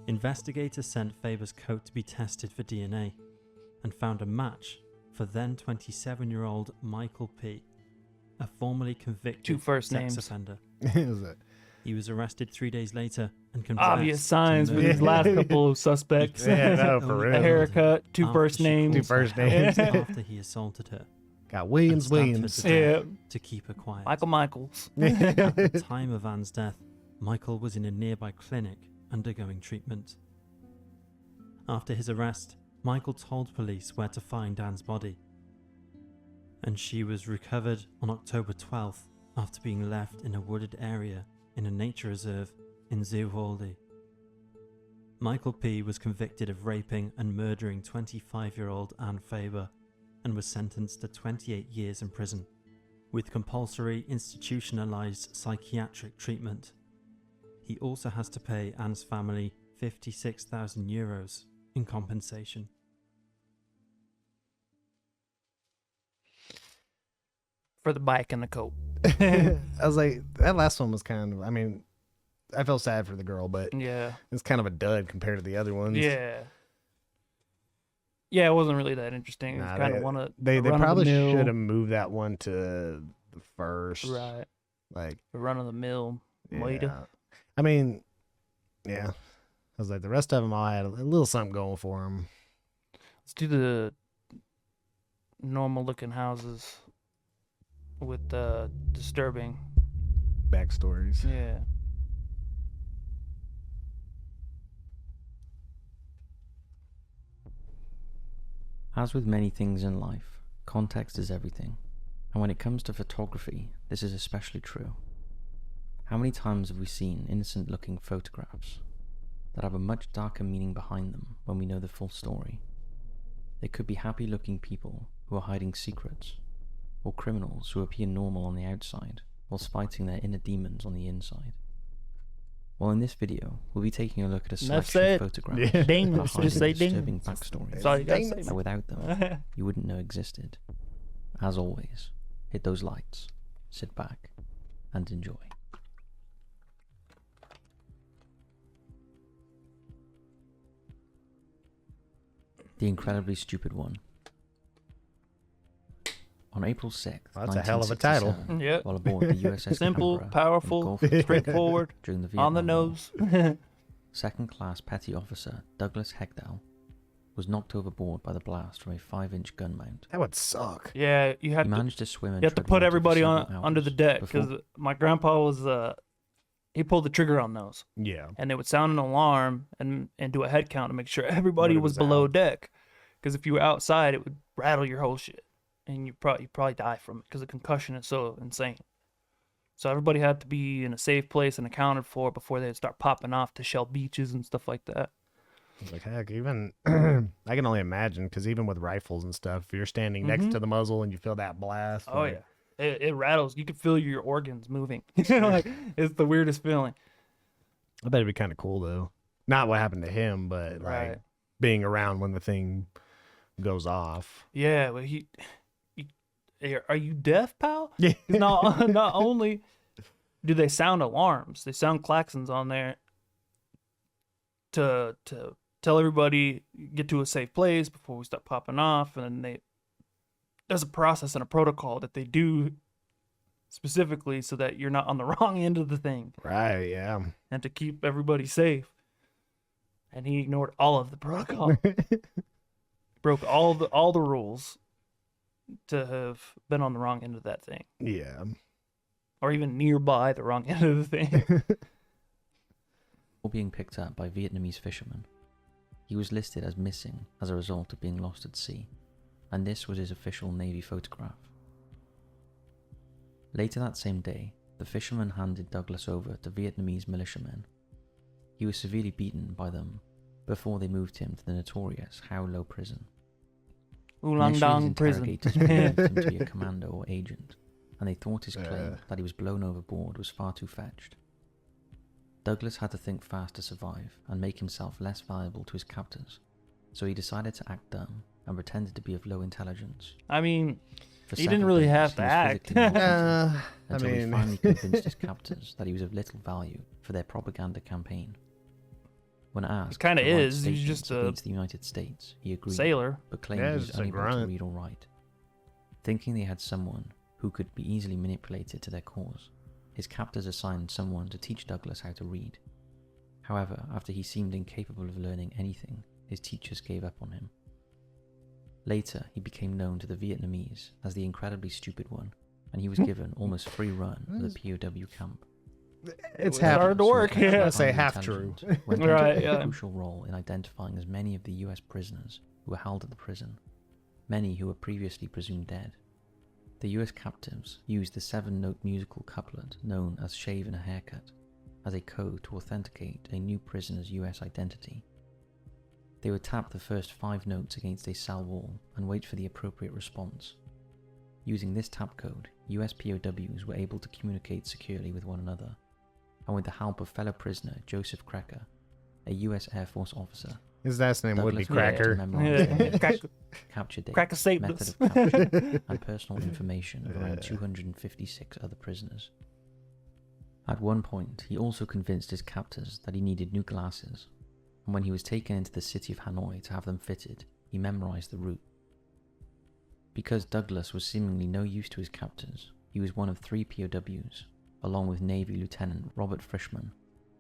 S3: Investigators sent Faber's coat to be tested for DNA and found a match for then 27-year-old Michael P., a formerly convicted
S2: 2 first
S3: sex
S2: names.
S3: offender.
S1: Is it?
S3: He was arrested 3 days later and confessed
S2: Obvious
S3: to
S2: signs with
S3: murder.
S2: these last couple of suspects.
S1: Yeah, no, for
S3: Only
S1: real.
S2: A haircut, 2
S3: after
S2: first
S3: she
S2: names.
S1: Two
S3: called
S1: first
S3: her
S1: names.
S3: after he assaulted her
S1: Got Williams,
S3: and stabbed her
S1: Williams.
S3: to
S2: Yeah.
S3: death to keep her quiet.
S2: Michael Michaels.
S3: At the time of Anne's death, Michael was in a nearby clinic undergoing treatment. After his arrest, Michael told police where to find Anne's body, and she was recovered on October 12th after being left in a wooded area in a nature reserve in Zeewolde. Michael P. was convicted of raping and murdering 25-year-old Anne Faber and was sentenced to 28 years in prison, with compulsory institutionalized psychiatric treatment. He also has to pay Anne's family 56,000 euros in compensation.
S2: For the bike and the coat.
S1: I was like, that last one was kind of, I mean, I felt sad for the girl, but
S2: Yeah.
S1: it's kind of a dud compared to the other ones.
S2: Yeah. Yeah, it wasn't really that interesting. It was
S1: Nah,
S2: kind of one of
S1: They
S2: a run of the
S1: probably
S2: mill-
S1: should have moved that one to the first.
S2: Right.
S1: Like,
S2: The run of the mill.
S1: yeah. I mean, yeah. I was like, the rest of them all had a little something going for them.
S2: Let's do the normal looking houses with disturbing.
S1: Backstories.
S2: Yeah.
S4: As with many things in life, context is everything. And when it comes to photography, this is especially true. How many times have we seen innocent-looking photographs that have a much darker meaning behind them when we know the full story? They could be happy-looking people who are hiding secrets, or criminals who appear normal on the outside whilst fighting their inner demons on the inside. Well, in this video, we'll be taking a look at a
S2: Enough
S4: selection
S2: said.
S4: of photographs
S1: Yeah.
S4: that
S2: Damon,
S4: are
S2: just
S4: highly
S2: say
S4: disturbing
S2: Damon.
S4: backstories
S2: That's all you gotta say.
S4: that without them, you wouldn't know existed. As always, hit those lights, sit back, and enjoy. The Incredibly Stupid One. On April 6th,
S1: That's a hell of a title.
S4: 1967,
S2: Yep.
S4: while aboard the USS
S2: Simple,
S4: Canberra in
S2: powerful,
S4: Gulf of Tonkin
S2: straightforward,
S4: during the
S2: on the
S4: Vietnam War,
S2: nose.
S4: Second-class petty officer Douglas Hegdal was knocked overboard by the blast from a 5-inch gun mount.
S1: That would suck.
S2: Yeah, you
S4: He
S2: have to.
S4: managed to swim and
S2: You have to
S4: tread
S2: put
S4: water for
S2: everybody
S4: several
S2: on under the
S4: hours
S2: deck
S4: before-
S2: because my grandpa was he pulled the trigger on those,
S1: Yeah.
S2: and it would sound an alarm and do a head count to make sure everybody
S1: Everybody
S2: was
S1: was
S2: below
S1: out.
S2: deck. Because if you were outside, it would rattle your whole shit, and you probably die from it because the concussion is so insane. So everybody had to be in a safe place and accounted for before they'd start popping off to shell beaches and stuff like that.
S1: It's like, heck, even I can only imagine, because even with rifles and stuff, if you're standing next
S2: Mhm.
S1: to the muzzle and you feel that blast.
S2: Oh
S1: like,
S2: yeah, it rattles. You can feel your organs moving. Like, it's the weirdest feeling.
S1: I bet it'd be kind of cool though. Not what happened to him, but like
S2: Right.
S1: being around when the thing goes off.
S2: Yeah, but are you deaf, pal?
S1: Yeah.
S2: 'Cause not only do they sound alarms, they sound klaxons on there to tell everybody get to a safe place before we start popping off, and then there's a process and a protocol that they do specifically so that you're not on the wrong end of the thing
S1: Right, yeah.
S2: and to keep everybody safe. And he ignored all of the protocol. Broke all the rules to have been on the wrong end of that thing,
S1: Yeah.
S2: or even nearby the wrong end of the thing.
S4: Before being picked up by Vietnamese fishermen. He was listed as missing as a result of being lost at sea, and this was his official Navy photograph. Later that same day, the fisherman handed Douglas over to Vietnamese militiamen. He was severely beaten by them before they moved him to the notorious How Lo prison.
S2: Oolong
S4: Initially, his
S2: Dong prison.
S4: interrogators believed him to be a commando or agent, and they thought his claim
S1: Uh.
S4: that he was blown overboard was far too fetched. Douglas had to think fast to survive and make himself less valuable to his captors, so he decided to act dumb and pretended to be of low intelligence.
S2: I mean,
S4: For
S2: He didn't
S4: several
S2: really
S4: days,
S2: have
S4: he
S2: to
S4: was
S2: act.
S4: physically maltreated
S1: I
S4: until he
S1: mean,
S4: finally convinced his captors that he was of little value for their propaganda campaign. When asked
S2: kinda
S4: to write
S2: is, he's
S4: statements
S2: just a
S4: against the United States, he agreed,
S2: sailor.
S4: but claimed
S1: Yeah,
S4: he was
S1: just a
S4: unable to
S1: grunt.
S4: read or write. Thinking they had someone who could be easily manipulated to their cause, his captors assigned someone to teach Douglas how to read. However, after he seemed incapable of learning anything, his teachers gave up on him. Later, he became known to the Vietnamese as the Incredibly Stupid One, and he was given almost free run of the POW camp.
S1: it's
S2: was
S1: half.
S2: hard to work,
S1: I was
S2: yeah.
S1: gonna say
S4: Highly
S1: half true.
S4: intelligent, went on
S2: Right,
S4: to play
S2: yeah.
S4: a crucial role in identifying as many of the US prisoners who were held at the prison, many who were previously presumed dead. The US captives used the 7-note musical couplet known as Shave and a Haircut as a code to authenticate a new prisoner's US identity. They would tap the first 5 notes against a cell wall and wait for the appropriate response. Using this tap code, US POWs were able to communicate securely with one another, and with the help of fellow prisoner Joseph Cracker, a US Air Force officer,
S1: His last name would be
S4: Douglas was able to
S1: Cracker.
S4: memorize
S2: Yeah.
S4: the names,
S2: Crack,
S4: capture date,
S2: crack a Satan.
S4: method of capture, and personal information of around 256 other prisoners. At one point, he also convinced his captors that he needed new glasses, and when he was taken into the city of Hanoi to have them fitted, he memorized the route. Because Douglas was seemingly no use to his captors, he was one of 3 POWs, along with Navy Lieutenant Robert Frischman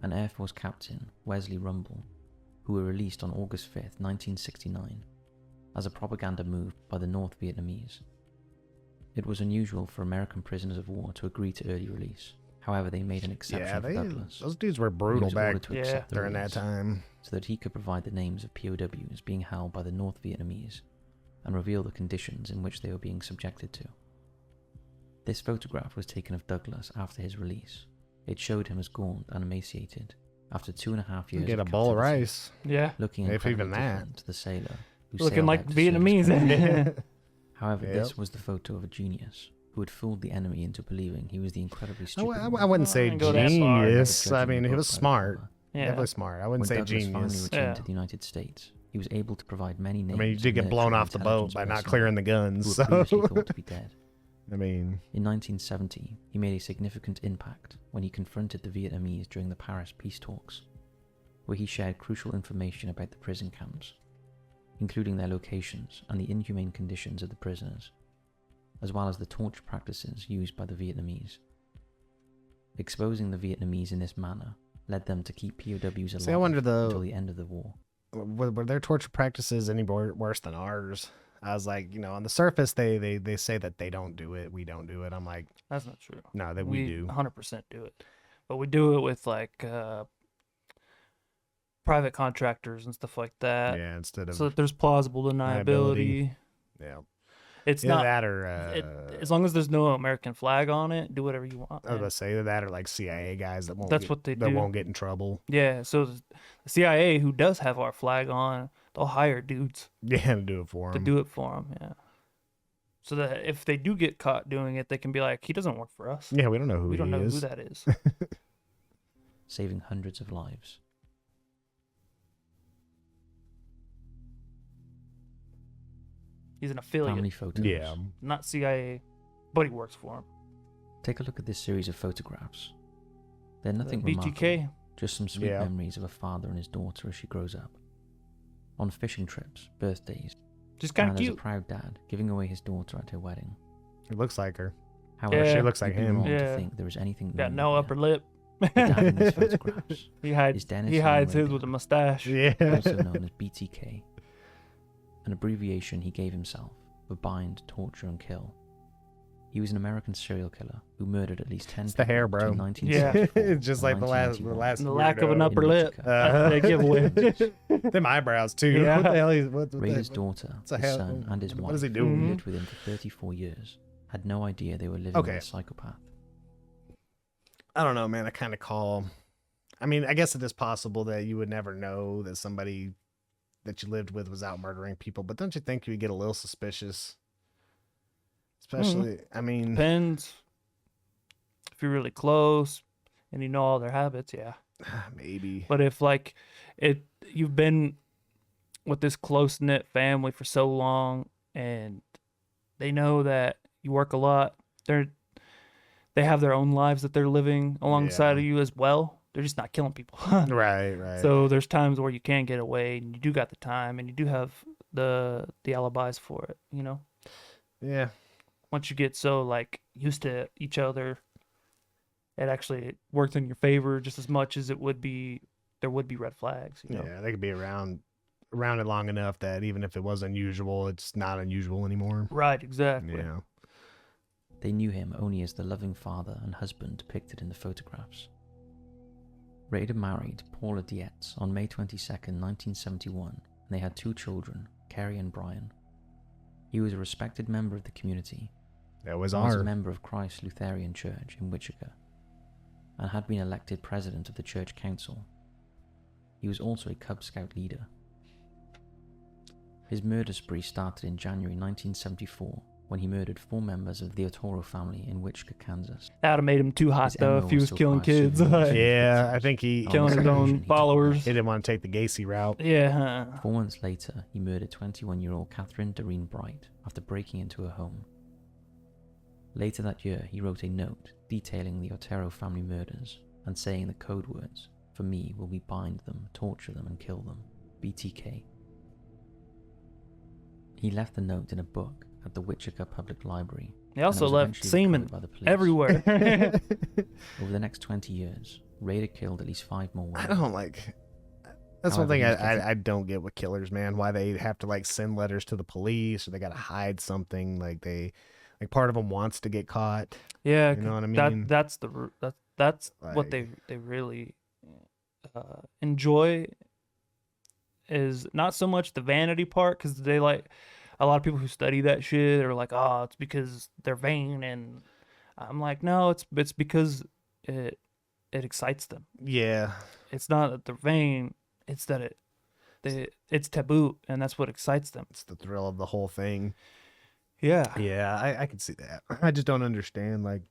S4: and Air Force Captain Wesley Rumble, who were released on August 5th, 1969, as a propaganda move by the North Vietnamese. It was unusual for American prisoners of war to agree to early release. However, they made an exception
S1: Yeah,
S4: for Douglas.
S1: those dudes were
S4: He
S1: brutal
S4: was
S1: back
S4: ordered to
S2: Yeah.
S4: accept the
S1: during that
S4: release
S1: time.
S4: so that he could provide the names of POWs being held by the North Vietnamese and reveal the conditions in which they were being subjected to. This photograph was taken of Douglas after his release. It showed him as gaunt and emaciated after 2.5 years
S1: Get a
S4: of
S1: bowl of
S4: captivity,
S1: rice.
S2: Yeah,
S4: looking
S1: if even
S4: incredibly
S1: that.
S4: different to the sailor who
S2: looking
S4: sailed
S2: like
S4: out to serve his
S2: Vietnamese.
S4: country. However,
S1: Yep.
S4: this was the photo of a genius who had fooled the enemy into believing he was the incredibly stupid
S1: I
S4: one.
S1: wouldn't
S2: I
S1: say
S2: wouldn't go that far.
S1: genius.
S4: Never
S1: I
S4: judging
S1: mean,
S4: the
S1: he
S4: book
S1: was
S4: by its
S1: smart.
S4: cover.
S2: Yeah.
S1: Definitely smart. I
S4: When
S1: wouldn't say
S4: Douglas finally
S1: genius.
S4: returned
S2: Yeah.
S4: to the United States, he was able to provide many
S1: I
S4: names.
S1: mean, you did
S4: of
S1: get blown
S4: military
S1: off the boat
S4: intelligence
S1: by not
S4: personnel
S1: clearing the
S4: who
S1: guns.
S4: were
S1: So,
S4: previously thought to be dead.
S1: I mean,
S4: In 1970, he made a significant impact when he confronted the Vietnamese during the Paris peace talks, where he shared crucial information about the prison camps, including their locations and the inhumane conditions of the prisoners, as well as the torture practices used by the Vietnamese. Exposing the Vietnamese in this manner led them to keep POWs alive
S1: See, I wonder though,
S4: until the end of the war.
S1: were their torture practices any worse than ours? I was like, on the surface, they say that they don't do it. We don't do it. I'm like,
S2: That's not true.
S1: no, that we do.
S2: 100% do it. But we do it with like private contractors and stuff like that.
S1: Yeah, instead of
S2: So that there's plausible deniability.
S1: yeah,
S2: It's
S1: either
S2: not
S1: that or
S2: as long as there's no American flag on it, do whatever you want.
S1: I was
S2: man.
S1: about to say either that or like CIA guys that won't.
S2: That's
S1: get,
S2: what they
S1: that
S2: do.
S1: won't get in trouble.
S2: Yeah, so the CIA, who does have our flag on, they'll hire dudes
S1: Yeah, to do it for
S2: to
S1: them.
S2: do it for them. Yeah. So that if they do get caught doing it, they can be like, he doesn't work for us.
S1: Yeah, we don't know who
S2: We don't
S1: he
S2: know
S1: is.
S2: who that is.
S4: Saving hundreds of lives.
S2: He's an affiliate,
S4: Family photos.
S1: Yeah,
S2: not CIA, but he works for him.
S4: Take a look at this series of photographs. They're nothing remarkable,
S2: BTK.
S4: just some sweet
S1: Yeah.
S4: memories of a father and his daughter as she grows up. On fishing trips, birthdays,
S2: Just kind
S4: and
S2: of
S4: as a
S2: cute.
S4: proud dad giving away his daughter at her wedding.
S1: it looks like her.
S4: However,
S2: Yeah.
S1: She looks like
S4: you'd be
S1: him.
S4: wrong
S2: Yeah.
S4: to think there is anything
S2: Got
S4: normal
S2: no
S4: here.
S2: upper lip.
S4: The dad in these photographs
S2: He
S4: is
S2: hides.
S4: Dennis
S2: He hides his
S4: Young
S2: with a
S4: Rader,
S2: mustache.
S1: Yeah,
S4: also known as BTK, an abbreviation he gave himself for bind, torture, and kill. He was an American serial killer who murdered at least 10
S1: It's the hair,
S4: people
S1: bro.
S4: between 1974
S1: it's just
S4: and
S1: like the last
S4: 1991.
S2: And the lack of an
S1: weirdo.
S2: upper lip.
S4: Wichita.
S2: That's the giveaway.
S1: Them eyebrows too.
S2: Yeah.
S1: What the hell? What the,
S4: Rader's daughter,
S1: what's the
S4: his
S1: hell?
S4: son, and his wife,
S1: What is he
S4: who
S1: doing?
S4: lived with him for 34 years, had no idea they were living
S1: Okay.
S4: with a psychopath.
S1: I don't know, man. I mean, I guess it is possible that you would never know that somebody that you lived with was out murdering people, but don't you think you would get a little suspicious? Especially, I mean,
S2: Depends. If you're really close and you know all their habits, yeah.
S1: maybe.
S2: But if like you've been with this close knit family for so long and they know that you work a lot, they have their own lives that they're living alongside
S1: Yeah.
S2: of you as well. They're just not killing people.
S1: Right.
S2: So there's times where you can get away and you do got the time and you do have the alibis for it, you know?
S1: yeah,
S2: Once you get so like used to each other, it actually works in your favor just as much as there would be red flags, you know?
S1: yeah, they could be around it long enough that even if it was unusual, it's not unusual anymore.
S2: Right, exactly.
S1: Yeah,
S4: They knew him only as the loving father and husband depicted in the photographs. Rader married Paula Dietz on May 22nd, 1971, and they had 2 children, Kerry and Brian. He was a respected member of the community,
S1: that was
S4: and was a
S1: our.
S4: member of Christ Lutheran Church in Wichita, and had been elected president of the church council. He was also a Cub Scout leader. His murder spree started in January 1974 when he murdered 4 members of the Otoro family in Wichita, Kansas.
S2: That would have made him too hot
S4: His
S2: though
S4: MO
S2: if he was
S4: still
S2: killing
S4: Christ
S2: kids.
S4: Lutheran.
S1: Yeah, I think he
S2: Killing his
S4: Second
S2: own
S4: version, he took
S2: followers.
S1: he didn't want to take the Gacy route.
S2: Yeah.
S4: 4 months later, he murdered 21-year-old Catherine Doreen Bright after breaking into her home. Later that year, he wrote a note detailing the Otero family murders and saying the code words, "For me will be bind them, torture them, and kill them. BTK." He left the note in a book at the Wichita Public Library.
S2: He
S4: and it
S2: also
S4: was
S2: left
S4: eventually
S2: semen
S4: recovered by the police.
S2: everywhere.
S4: Over the next 20 years, Rader killed at least 5 more
S1: I
S4: women.
S1: don't like. That's one
S4: However,
S1: thing
S4: he was getting-
S1: I don't get with killers, man. Why they have to like send letters to the police or they got to hide something. Like part of them wants to get caught.
S2: Yeah,
S1: You know what I mean?
S2: that's what
S1: Like-
S2: they really enjoy is not so much the vanity part, because they like a lot of people who study that shit are like, oh, it's because they're vain, and I'm like, no, it's because it excites them.
S1: Yeah.
S2: It's not that they're vain, it's that it's taboo, and that's what excites them.
S1: It's the thrill of the whole thing.
S2: Yeah.
S1: Yeah, I can see that. I just don't understand. Like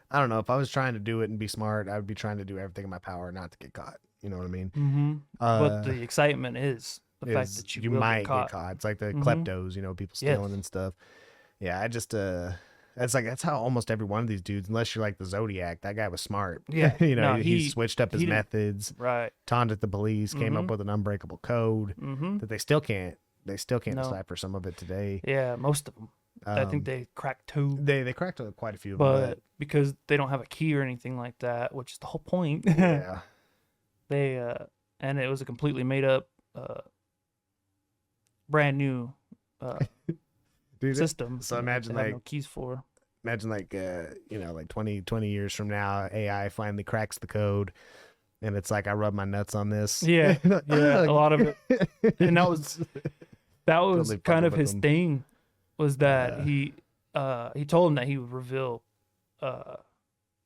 S1: I don't know. If I was trying to do it and be smart, I would be trying to do everything in my power not to get caught. You know what I mean?
S2: Mm-hmm. But the excitement is the fact
S1: Is
S2: that
S1: you
S2: will
S1: might
S2: get caught.
S1: get caught. It's like the
S2: Mhm.
S1: kleptos, people stealing
S2: Yes.
S1: and stuff. Yeah, I just that's how almost every one of these dudes, unless you're like the Zodiac, that guy was smart.
S2: Yeah. No,
S1: he
S2: he-
S1: switched up his
S2: he didn't-
S1: methods,
S2: Right.
S1: taunted the police, came up
S2: Mhm.
S1: with an unbreakable code
S2: Mm-hmm.
S1: that they still can't
S2: No.
S1: decipher some of it today.
S2: Yeah, most of them. I think
S1: Um,
S2: they cracked 2,
S1: they cracked quite a few of them,
S2: but because they don't have a key or anything like that, which is the whole point.
S1: but yeah.
S2: They and it was a completely made up, brand new
S1: Dude,
S2: system.
S1: so
S2: that
S1: imagine,
S2: they have
S1: like-
S2: no keys for.
S1: imagine like 20 years from now, AI finally cracks the code and it's like I rub my nuts on this.
S2: Yeah, yeah, a lot of it. And that was
S1: Totally
S2: kind of
S1: fucking with
S2: his
S1: them.
S2: thing, was that
S1: Yeah.
S2: he told him that he would reveal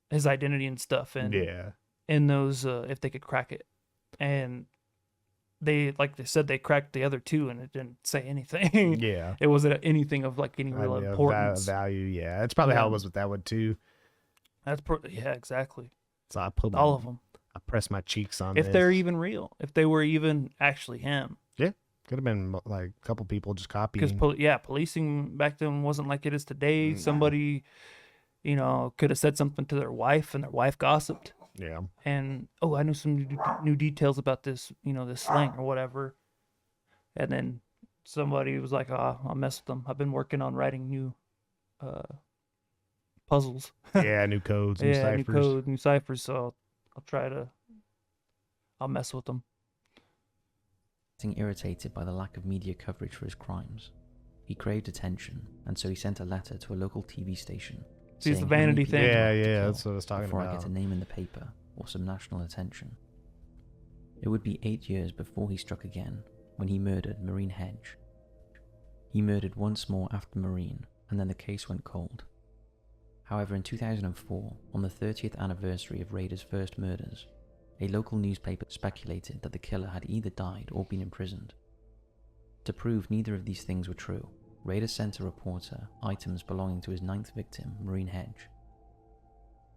S2: his identity and stuff, and
S1: Yeah.
S2: in those if they could crack it, and they said they cracked the other 2 and it didn't say anything.
S1: Yeah.
S2: It wasn't anything of like any real
S1: Idea of
S2: importance.
S1: value. Yeah. That's probably how
S2: Yeah.
S1: it was with that one too.
S2: Yeah, exactly.
S1: So I put
S2: All of them.
S1: I pressed my cheeks on
S2: If
S1: this.
S2: they're even real, if they were even actually him,
S1: Could have been like a couple people just
S2: because
S1: copying.
S2: policing back then wasn't like it is today.
S1: No.
S2: Somebody, could have said something to their wife, and their wife gossiped,
S1: Yeah.
S2: and I knew some new details about this, this slang or whatever, and then somebody was like, "Oh, I'll mess with them. I've been working on writing new puzzles,
S1: Yeah. New codes, new
S2: yeah, new
S1: ciphers.
S2: code, new ciphers. So I'll mess with them."
S4: Getting irritated by the lack of media coverage for his crimes, he craved attention, and so he sent a letter to a local TV station.
S2: See, it's
S4: saying
S2: the
S4: how many
S2: vanity
S4: people
S2: thing.
S4: I'd
S1: Yeah,
S4: like to
S1: yeah,
S4: kill
S1: that's what I was talking
S4: before I
S1: about.
S4: get a name in the paper or some national attention. It would be 8 years before he struck again, when he murdered Marine Hedge. He murdered once more after Marine, and then the case went cold. However, in 2004, on the 30th anniversary of Raider's first murders, a local newspaper speculated that the killer had either died or been imprisoned. To prove neither of these things were true, Raider sent a reporter items belonging to his 9th victim, Marine Hedge.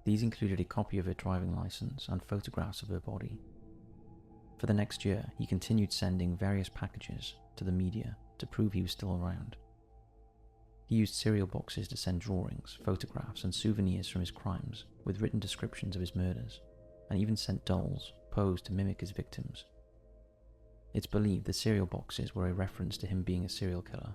S4: These included a copy of her driving license and photographs of her body. For the next year, he continued sending various packages to the media to prove he was still around. He used cereal boxes to send drawings, photographs, and souvenirs from his crimes with written descriptions of his murders, and even sent dolls posed to mimic his victims. It's believed the cereal boxes were a reference to him being a serial killer.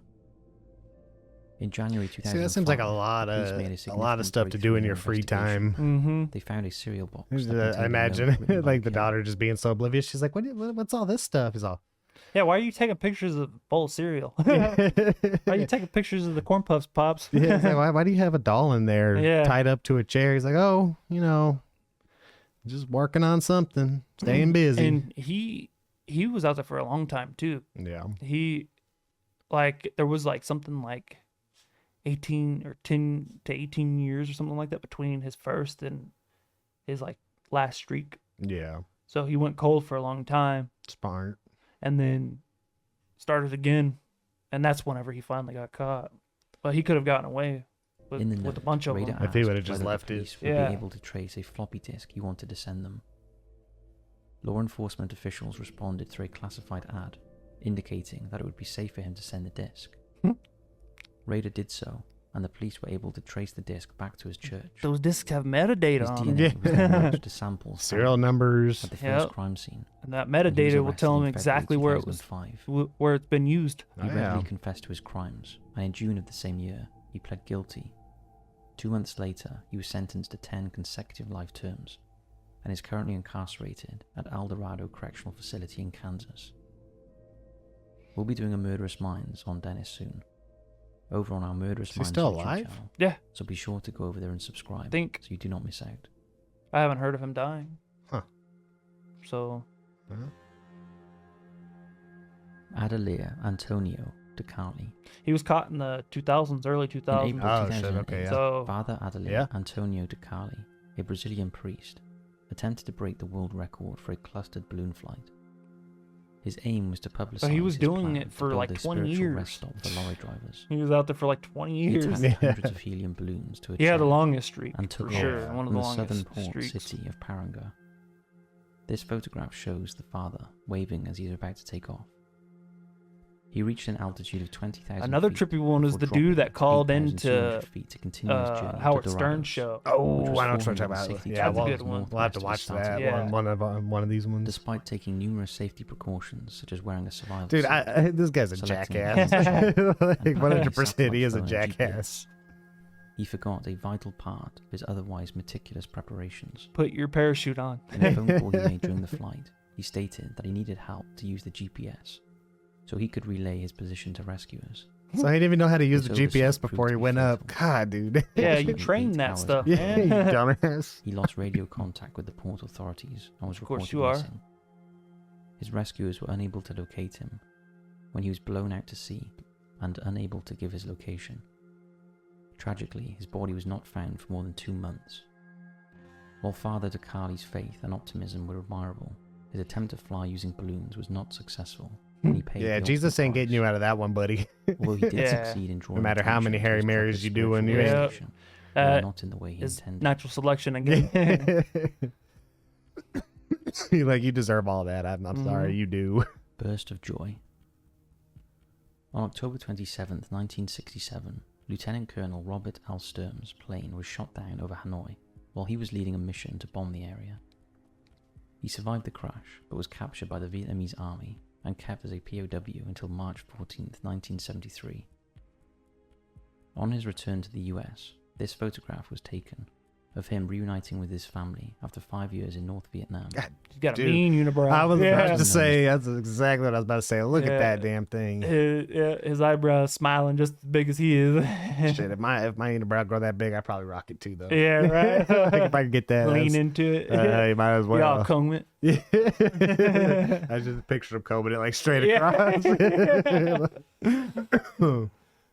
S4: In January 2005,
S1: See, that seems like a lot
S4: police made
S1: of
S4: significant
S1: stuff to do
S4: breakthrough
S1: in your
S4: their
S1: free
S4: investigation.
S1: time.
S2: Mm-hmm.
S4: They found a cereal box.
S1: I
S4: that contained a
S1: imagine
S4: note written by
S1: like the
S4: killer.
S1: daughter just being so oblivious. She's like, what's all this stuff? He's all,
S2: Yeah, why are you taking pictures of a bowl of cereal? Why are you taking pictures of the corn puffs, Pops?
S1: Yeah, it's like, why do you have a doll in there
S2: Yeah.
S1: tied up to a chair? He's like, oh, just working on something, staying busy.
S2: And he was out there for a long time too.
S1: Yeah.
S2: He there was something like 18 or 10 to 18 years or something like that between his first and his last streak.
S1: Yeah.
S2: So he went cold for a long time
S1: Smart.
S2: and then started again, and that's whenever he finally got caught. But he could have gotten away with
S4: In the
S2: a
S4: note,
S2: bunch of
S4: Raider
S2: them.
S1: If he
S4: asked
S1: would've just
S4: whether the
S1: left it.
S4: police would
S2: Yeah.
S4: be able to trace a floppy disk he wanted to send them. Law enforcement officials responded through a classified ad, indicating that it would be safe for him to send the disk.
S2: Hmm.
S4: Raider did so, and the police were able to trace the disk back to his church.
S2: Those discs have metadata
S4: His
S2: on
S4: DNA
S2: them.
S4: was then matched to samples
S1: Serial
S4: found
S1: numbers.
S4: at the first
S2: Yep.
S4: crime scene.
S2: And that
S4: and he was
S2: metadata will tell
S4: arrested
S2: him
S4: in February
S2: exactly where it was,
S4: 2005.
S2: where it's been used.
S1: Oh,
S4: He
S1: yeah.
S4: readily confessed to his crimes, and in June of the same year, he pled guilty. 2 months later, he was sentenced to 10 consecutive life terms, and is currently incarcerated at El Dorado Correctional Facility in Kansas. We'll be doing a Murderous Minds on Dennis soon, over on our Murderous
S1: Is he
S4: Minds
S1: still
S4: YouTube
S1: alive?
S4: channel,
S2: Yeah,
S4: so be sure to go over there and subscribe,
S2: I think
S4: so you do not miss out.
S2: I haven't heard of him dying.
S1: Huh.
S2: So
S1: Huh?
S4: Adalia Antonio DeCarli.
S2: he was caught in the 2000s, early
S4: In
S2: 2000s.
S4: April
S1: Oh, shit,
S4: 2008,
S1: okay, yeah.
S2: So
S4: Father Adalia
S1: Yeah.
S4: Antonio DeCarli, a Brazilian priest, attempted to break the world record for a clustered balloon flight. His aim was to publicize
S2: But he was
S4: his
S2: doing
S4: plan
S2: it
S4: to
S2: for
S4: build
S2: like
S4: a
S2: 20
S4: spiritual
S2: years.
S4: rest stop for lorry drivers.
S2: He was out there for like 20
S4: He
S2: years.
S4: attached hundreds of helium balloons to a
S2: Yeah, the
S4: chair
S2: longest streak
S4: and took
S2: for
S4: off
S2: sure. One of
S4: from
S2: the
S4: the southern
S2: longest
S4: port
S2: streaks.
S4: city of Paranga. This photograph shows the father waving as he's about to take off. He reached an altitude of 20,000
S2: Another
S4: feet
S2: trippy one is
S4: before
S2: the dude
S4: dropping
S2: that called
S4: 8,200
S2: into
S4: feet to continue his journey to
S2: Howard
S4: Dorado,
S2: Stern's show.
S1: Oh,
S4: which was
S1: I know what you're talking about.
S4: 462
S1: Yeah,
S2: That's a
S1: well,
S2: good one.
S1: we'll have to
S4: northwest of
S1: watch
S4: the
S1: that
S2: Yeah.
S1: one of these ones.
S4: Despite taking numerous safety precautions, such as wearing a survival
S1: Dude,
S4: suit,
S1: this guy's a
S4: selecting
S1: jackass.
S4: the
S1: Like,
S4: and
S1: 100% he is a
S4: satellite phone and
S1: jackass.
S4: he forgot a vital part of his otherwise meticulous preparations.
S2: Put your parachute on.
S4: In a phone call he made during the flight, he stated that he needed help to use the GPS, so he could relay his position to rescuers.
S1: So he didn't even know how to use the
S4: This
S1: GPS
S4: oversight
S1: before
S4: proved
S1: he
S4: to be
S1: went up.
S4: fatal.
S1: God, dude.
S2: Yeah, you
S4: Approximately
S2: train
S4: 8
S2: that
S4: hours
S2: stuff,
S1: Yeah,
S2: man.
S1: you dumbass.
S4: He lost radio contact with the port authorities and was
S2: Of course
S4: reported
S2: you are.
S4: missing. His rescuers were unable to locate him when he was blown out to sea and unable to give his location. Tragically, his body was not found for more than 2 months. While Father DeCarli's faith and optimism were admirable, his attempt to fly using balloons was not successful. And he paid
S1: Yeah,
S4: the
S1: Jesus
S4: ultimate
S1: ain't getting you
S4: price.
S1: out of that one, buddy.
S4: Although he did
S2: Yeah.
S4: succeed in drawing
S1: No matter how
S4: attention
S1: many
S4: to
S1: Harry
S4: his
S1: Marys
S4: troubled
S1: you do when
S4: spiritual
S1: you
S2: ain't-
S4: realization, they were
S2: Uh,
S4: not in the way he
S2: It's
S4: intended.
S2: natural selection again.
S1: You're like, you deserve all that. I'm sorry, you do.
S4: Burst of joy. On October 27th, 1967, Lieutenant Colonel Robert L. Sturm's plane was shot down over Hanoi while he was leading a mission to bomb the area. He survived the crash, but was captured by the Vietnamese army and kept as a POW until March 14th, 1973. On his return to the US, this photograph was taken of him reuniting with his family after 5 years in North Vietnam.
S1: God,
S2: He's got a
S1: Dude,
S2: mean unibrow.
S1: I was
S2: yeah.
S1: about to say, that's exactly what I was about to say. Look
S2: Yeah.
S1: at that damn thing.
S2: His eyebrows smiling just as big as he is.
S1: Shit, if my unibrow grow that big, I'd probably rock it too, though.
S2: Yeah, right.
S1: Like, if I could get that.
S2: Lean
S1: that's-
S2: into it.
S1: you might as well.
S2: Y'all comb it.
S1: Yeah. I just pictured him combing it like straight
S2: Yeah.
S1: across.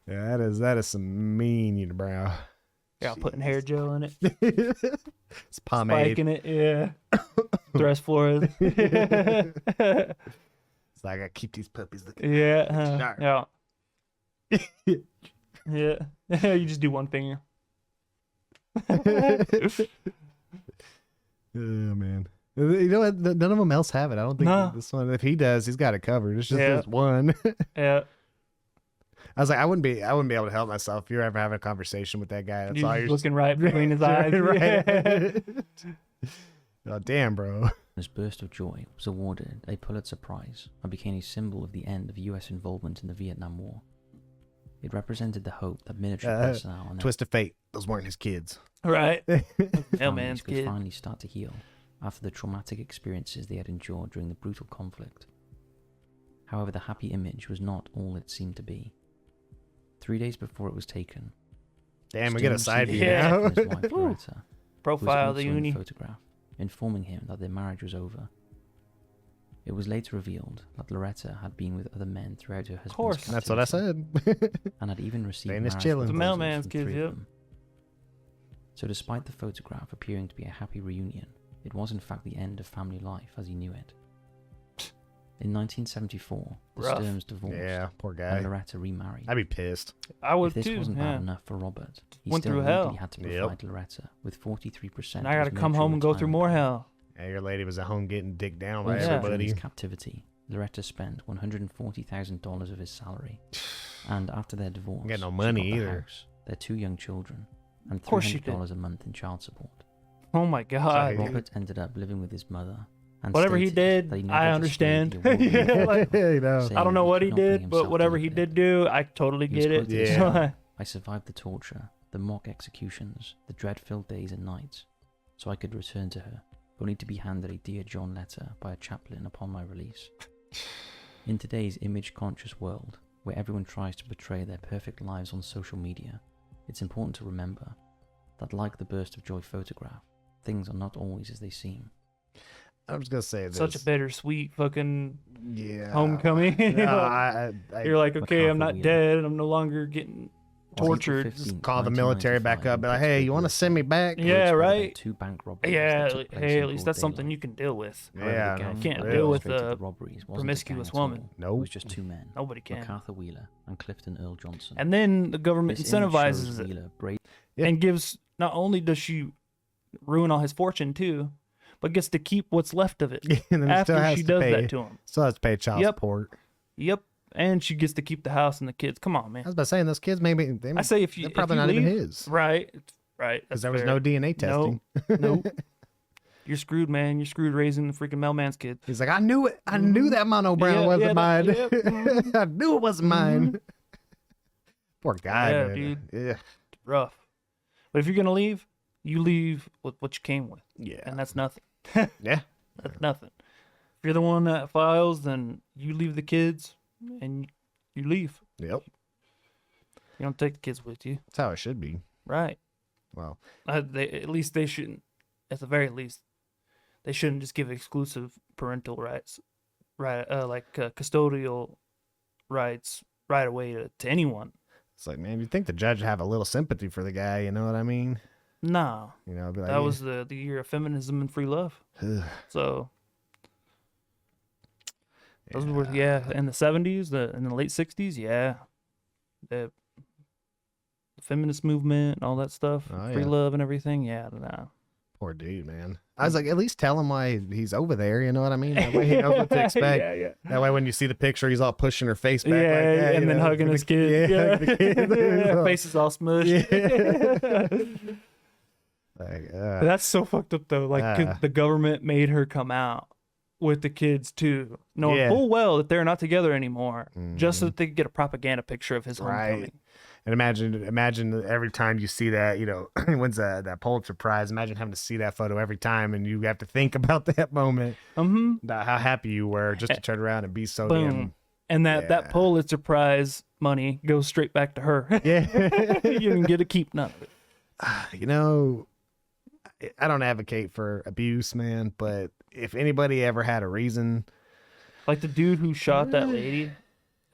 S1: Yeah, that is some mean unibrow.
S2: Y'all putting hair gel in it.
S1: It's pomade.
S2: Spiking it. Yeah. Dress Flores.
S1: It's like, I gotta keep these puppies looking.
S2: Yeah.
S1: Dark.
S2: Yeah. Yeah. You just do one finger.
S1: Oh man, you know what? None of them else have it. I don't think
S2: No.
S1: this one. If he does, he's got it covered. It's just
S2: Yeah.
S1: this one.
S2: Yeah.
S1: I was like, I wouldn't be able to help myself if you're ever having a conversation with that guy. That's
S2: You're
S1: all
S2: just
S1: you're
S2: looking right between his eyes.
S1: Right. Oh damn, bro.
S4: This burst of joy was awarded a Pulitzer Prize and became a symbol of the end of US involvement in the Vietnam War. It represented the hope that military personnel and their
S1: Twist of fate. Those weren't his kids.
S2: Right.
S4: families
S2: Mailman's
S4: could
S2: kid.
S4: finally start to heal after the traumatic experiences they had endured during the brutal conflict. However, the happy image was not all it seemed to be. 3 days before it was taken,
S1: Damn, we get a
S4: Stern
S1: side
S4: received
S1: view
S4: a letter
S1: now.
S4: from his wife, Loretta, who was
S2: Profile
S4: also
S2: the
S4: in
S2: uni.
S4: photograph, informing him that their marriage was over. It was later revealed that Loretta had been with other men throughout her husband's
S2: course.
S1: That's what I
S4: captivity
S1: said.
S4: and had even received
S1: Staying is
S4: marriage
S1: chilling.
S2: The
S4: proposals
S2: mailman's
S4: from
S2: kids,
S4: 3 of
S2: yep.
S4: them. So despite the photograph appearing to be a happy reunion, it was in fact the end of family life as he knew it. In 1974, the
S2: Rough.
S4: Sturms divorced
S1: Yeah, poor
S4: and
S1: guy.
S4: Loretta remarried.
S1: I'd be pissed.
S2: I would
S4: If this
S2: too.
S4: wasn't
S2: Yeah.
S4: bad enough for Robert, he
S2: Went
S4: still
S2: through
S4: legally
S2: hell.
S4: had to
S1: Yep.
S4: provide Loretta with 43%.
S2: And I
S4: got
S2: gotta come home and go through more hell.
S1: Yeah, your lady was at home getting dicked down by
S4: Also,
S2: Yeah.
S4: during
S1: everybody.
S4: his captivity, Loretta spent $140,000 of his salary, and after their divorce,
S1: Got no
S4: she
S1: money
S4: got the
S1: either.
S4: house, their 2 young children, and
S2: course she did.
S4: $300 a month in child support.
S2: Oh my God.
S1: Sorry.
S4: Robert ended up living with his mother. And
S2: Whatever he
S4: stated
S2: did,
S4: that he never
S2: I
S4: displayed
S2: understand.
S4: the award
S2: Yeah, like-
S1: You know.
S4: saying
S2: I don't know
S4: he
S2: what
S4: could
S2: he
S4: not bring
S2: did,
S4: himself
S2: but
S4: to
S2: whatever
S4: live
S2: he
S4: there.
S2: did do, I totally
S4: He was
S2: get it.
S4: quoted as
S1: Yeah.
S4: saying, I survived the torture, the mock executions, the dread-filled days and nights, so I could return to her, only to be handed a Dear John letter by a chaplain upon my release. In today's image-conscious world, where everyone tries to portray their perfect lives on social media, it's important to remember that, like the burst of joy photograph, things are not always as they seem.
S1: I was gonna say this.
S2: Such a bittersweet fucking
S1: yeah
S2: homecoming.
S1: No,
S2: You're
S1: I,
S2: like, okay, I'm not
S4: McCarthy,
S2: dead. I'm no longer getting tortured.
S4: 15th,
S1: Call the military back
S4: 1995,
S1: up. Be like,
S4: in
S1: hey, you
S4: Pittsburgh,
S1: want to send me back?
S2: Yeah,
S4: Woods where there
S2: right.
S4: were 2 bank robberies
S2: Yeah,
S4: that took place
S2: hey,
S4: in
S2: at least
S4: broad
S2: that's something
S4: daylight.
S2: you can deal with.
S4: However,
S1: Yeah,
S4: the gang
S2: can't
S4: that
S2: deal with
S4: orchestrated
S2: a
S4: the robberies wasn't a
S2: promiscuous
S4: gang at all.
S2: woman.
S4: It
S1: Nope.
S4: was just 2 men,
S2: Nobody can.
S4: MacArthur Wheeler and Clifton Earl Johnson.
S2: And then the government
S4: This image shows
S2: incentivizes it
S4: Wheeler brave
S1: Yeah.
S2: and gives. Not only does she ruin all his fortune too, but gets to keep what's left of it
S1: And then he still
S2: after
S1: has
S2: she
S1: to
S2: does
S1: pay,
S2: that to him.
S1: Still has to pay child
S2: Yep.
S1: support.
S2: Yep. And she gets to keep the house and the kids. Come on,
S1: I
S2: man.
S1: was about to say, those kids maybe
S2: I say if you
S1: they're
S2: if
S1: probably
S2: you
S1: not even
S2: leave-
S1: his
S2: Right. Right.
S1: because
S2: That's
S1: there was
S2: fair.
S1: no DNA testing.
S2: Nope. You're screwed, man. You're screwed raising the freaking mailman's kid.
S1: He's like, I knew it. I knew that Mono Brown
S2: Yeah,
S1: wasn't
S2: yeah,
S1: mine.
S2: yep, mhm.
S1: I knew it wasn't mine. Poor guy,
S2: Yeah,
S1: man.
S2: dude.
S1: Yeah.
S2: Rough. But if you're gonna leave, you leave with what you came with,
S1: Yeah.
S2: and that's nothing.
S1: Yeah.
S2: That's nothing. If you're the one that files, then you leave the kids and you leave.
S1: Yep.
S2: You don't take the kids with you.
S1: That's how it should be.
S2: Right.
S1: Well,
S2: At least they shouldn't. At the very least, they shouldn't just give exclusive parental rights, right? Custodial rights right away to anyone.
S1: it's like, man, you'd think the judge would have a little sympathy for the guy. You know what I mean?
S2: No,
S1: You know, be like,
S2: that was the year of feminism and free love.
S1: yeah.
S2: So those were in the 70s, in the late 60s, the feminist movement and all that stuff,
S1: Oh,
S2: free
S1: yeah.
S2: love and everything. Yeah, no.
S1: Poor dude, man. I was like, at least tell him why he's over there. You know what I mean? That way he knows what to expect.
S2: yeah.
S1: That way, when you see the picture, he's all pushing her face back
S2: Yeah,
S1: like that,
S2: and
S1: you
S2: then
S1: know,
S2: hugging
S1: for
S2: his
S1: the-
S2: kid.
S1: Yeah, hugging the kid.
S2: Yeah, face is all smushed.
S1: Yeah. Like,
S2: That's so fucked up though. Like 'cause the government made her come out with the kids too, knowing
S1: Yeah.
S2: full well that they're not together anymore, just so
S1: Mhm.
S2: that they could get a propaganda picture of his
S1: Right.
S2: homecoming.
S1: And imagine every time you see that, you know, wins that Pulitzer Prize. Imagine having to see that photo every time, and you have to think about that moment, about how happy you were just to turn around and be so damn.
S2: Boom. And that
S1: Yeah.
S2: Pulitzer Prize money goes straight back to her.
S1: Yeah.
S2: You didn't get to keep none of it.
S1: You know, I don't advocate for abuse, man, but if anybody ever had a reason,
S2: Like the dude who shot that lady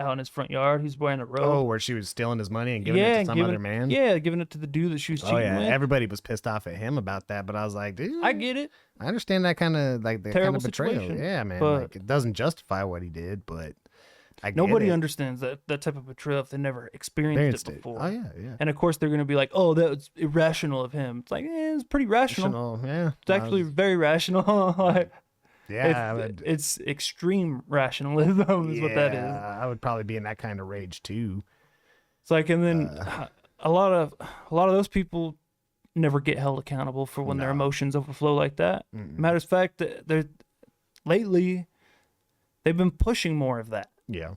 S2: out in his front yard, who's wearing a robe.
S1: where she was stealing his money and giving it to
S2: and
S1: some
S2: giving
S1: other man.
S2: Yeah, giving it to the dude that she was cheating
S1: Oh yeah,
S2: with.
S1: everybody was pissed off at him about that, but I was like, dude,
S2: I get it.
S1: I understand that kind of like the kind
S2: Terrible
S1: of betrayal.
S2: situation,
S1: Yeah, man,
S2: but-
S1: like it doesn't justify what he did, but I get
S2: Nobody
S1: it.
S2: understands that type of betrayal if they never experienced it before.
S1: Oh yeah.
S2: And of course, they're going to be like, "Oh, that was irrational of him." It's like, it's pretty rational.
S1: Yeah,
S2: It's actually very rational. Like,
S1: yeah.
S2: it's extreme rationalism is what that is.
S1: I would probably be in that kind of rage too.
S2: It's like, and then a lot of those people never get held accountable for when their
S1: No.
S2: emotions overflow like that.
S1: Mm-mm.
S2: Matter of fact, lately they've been pushing more of that
S1: Yeah,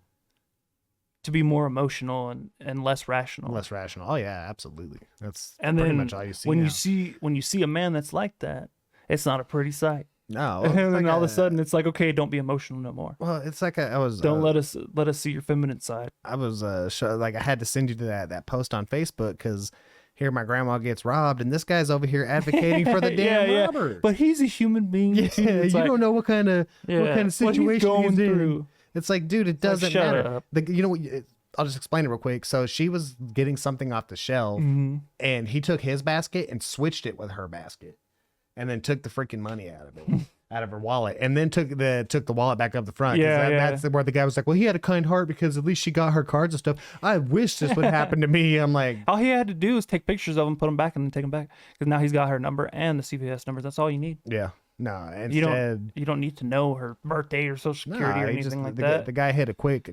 S2: to be more emotional and less rational.
S1: less rational. Oh yeah, absolutely. That's
S2: and
S1: pretty
S2: then
S1: much all you see.
S2: when
S1: now.
S2: you see a man that's like that, it's not a pretty sight.
S1: No,
S2: And
S1: it's
S2: then
S1: like
S2: all of a sudden, it's like, okay, don't be emotional no more.
S1: well, it's like I was
S2: Don't let us see your feminine side.
S1: I was like I had to send you to that post on Facebook because here my grandma gets robbed and this guy's over here advocating for the damn
S2: Yeah.
S1: robber.
S2: But he's a human being.
S1: Yeah,
S2: too.
S1: you
S2: It's like,
S1: don't know what kind of
S2: what he's
S1: situation
S2: going
S1: he's in.
S2: through.
S1: It's like, dude, it
S2: like,
S1: doesn't
S2: shut
S1: matter.
S2: up.
S1: You know what? I'll just explain it real quick. So she was getting something off the shelf,
S2: Mhm.
S1: and he took his basket and switched it with her basket, and then took the freaking money out of it, out of her wallet, and then took the wallet back up the front. 'Cause
S2: Yeah, yeah.
S1: That's where the guy was like, well, he had a kind heart because at least she got her cards and stuff. I wish this would happen to me. I'm like,
S2: All he had to do is take pictures of them, put them back, and then take them back. Because now he's got her number and the CVS numbers. That's all you need.
S1: yeah, no.
S2: You
S1: Instead,
S2: don't need to know her birthday or social security or
S1: he
S2: anything like
S1: the,
S2: that.
S1: The guy hit a quick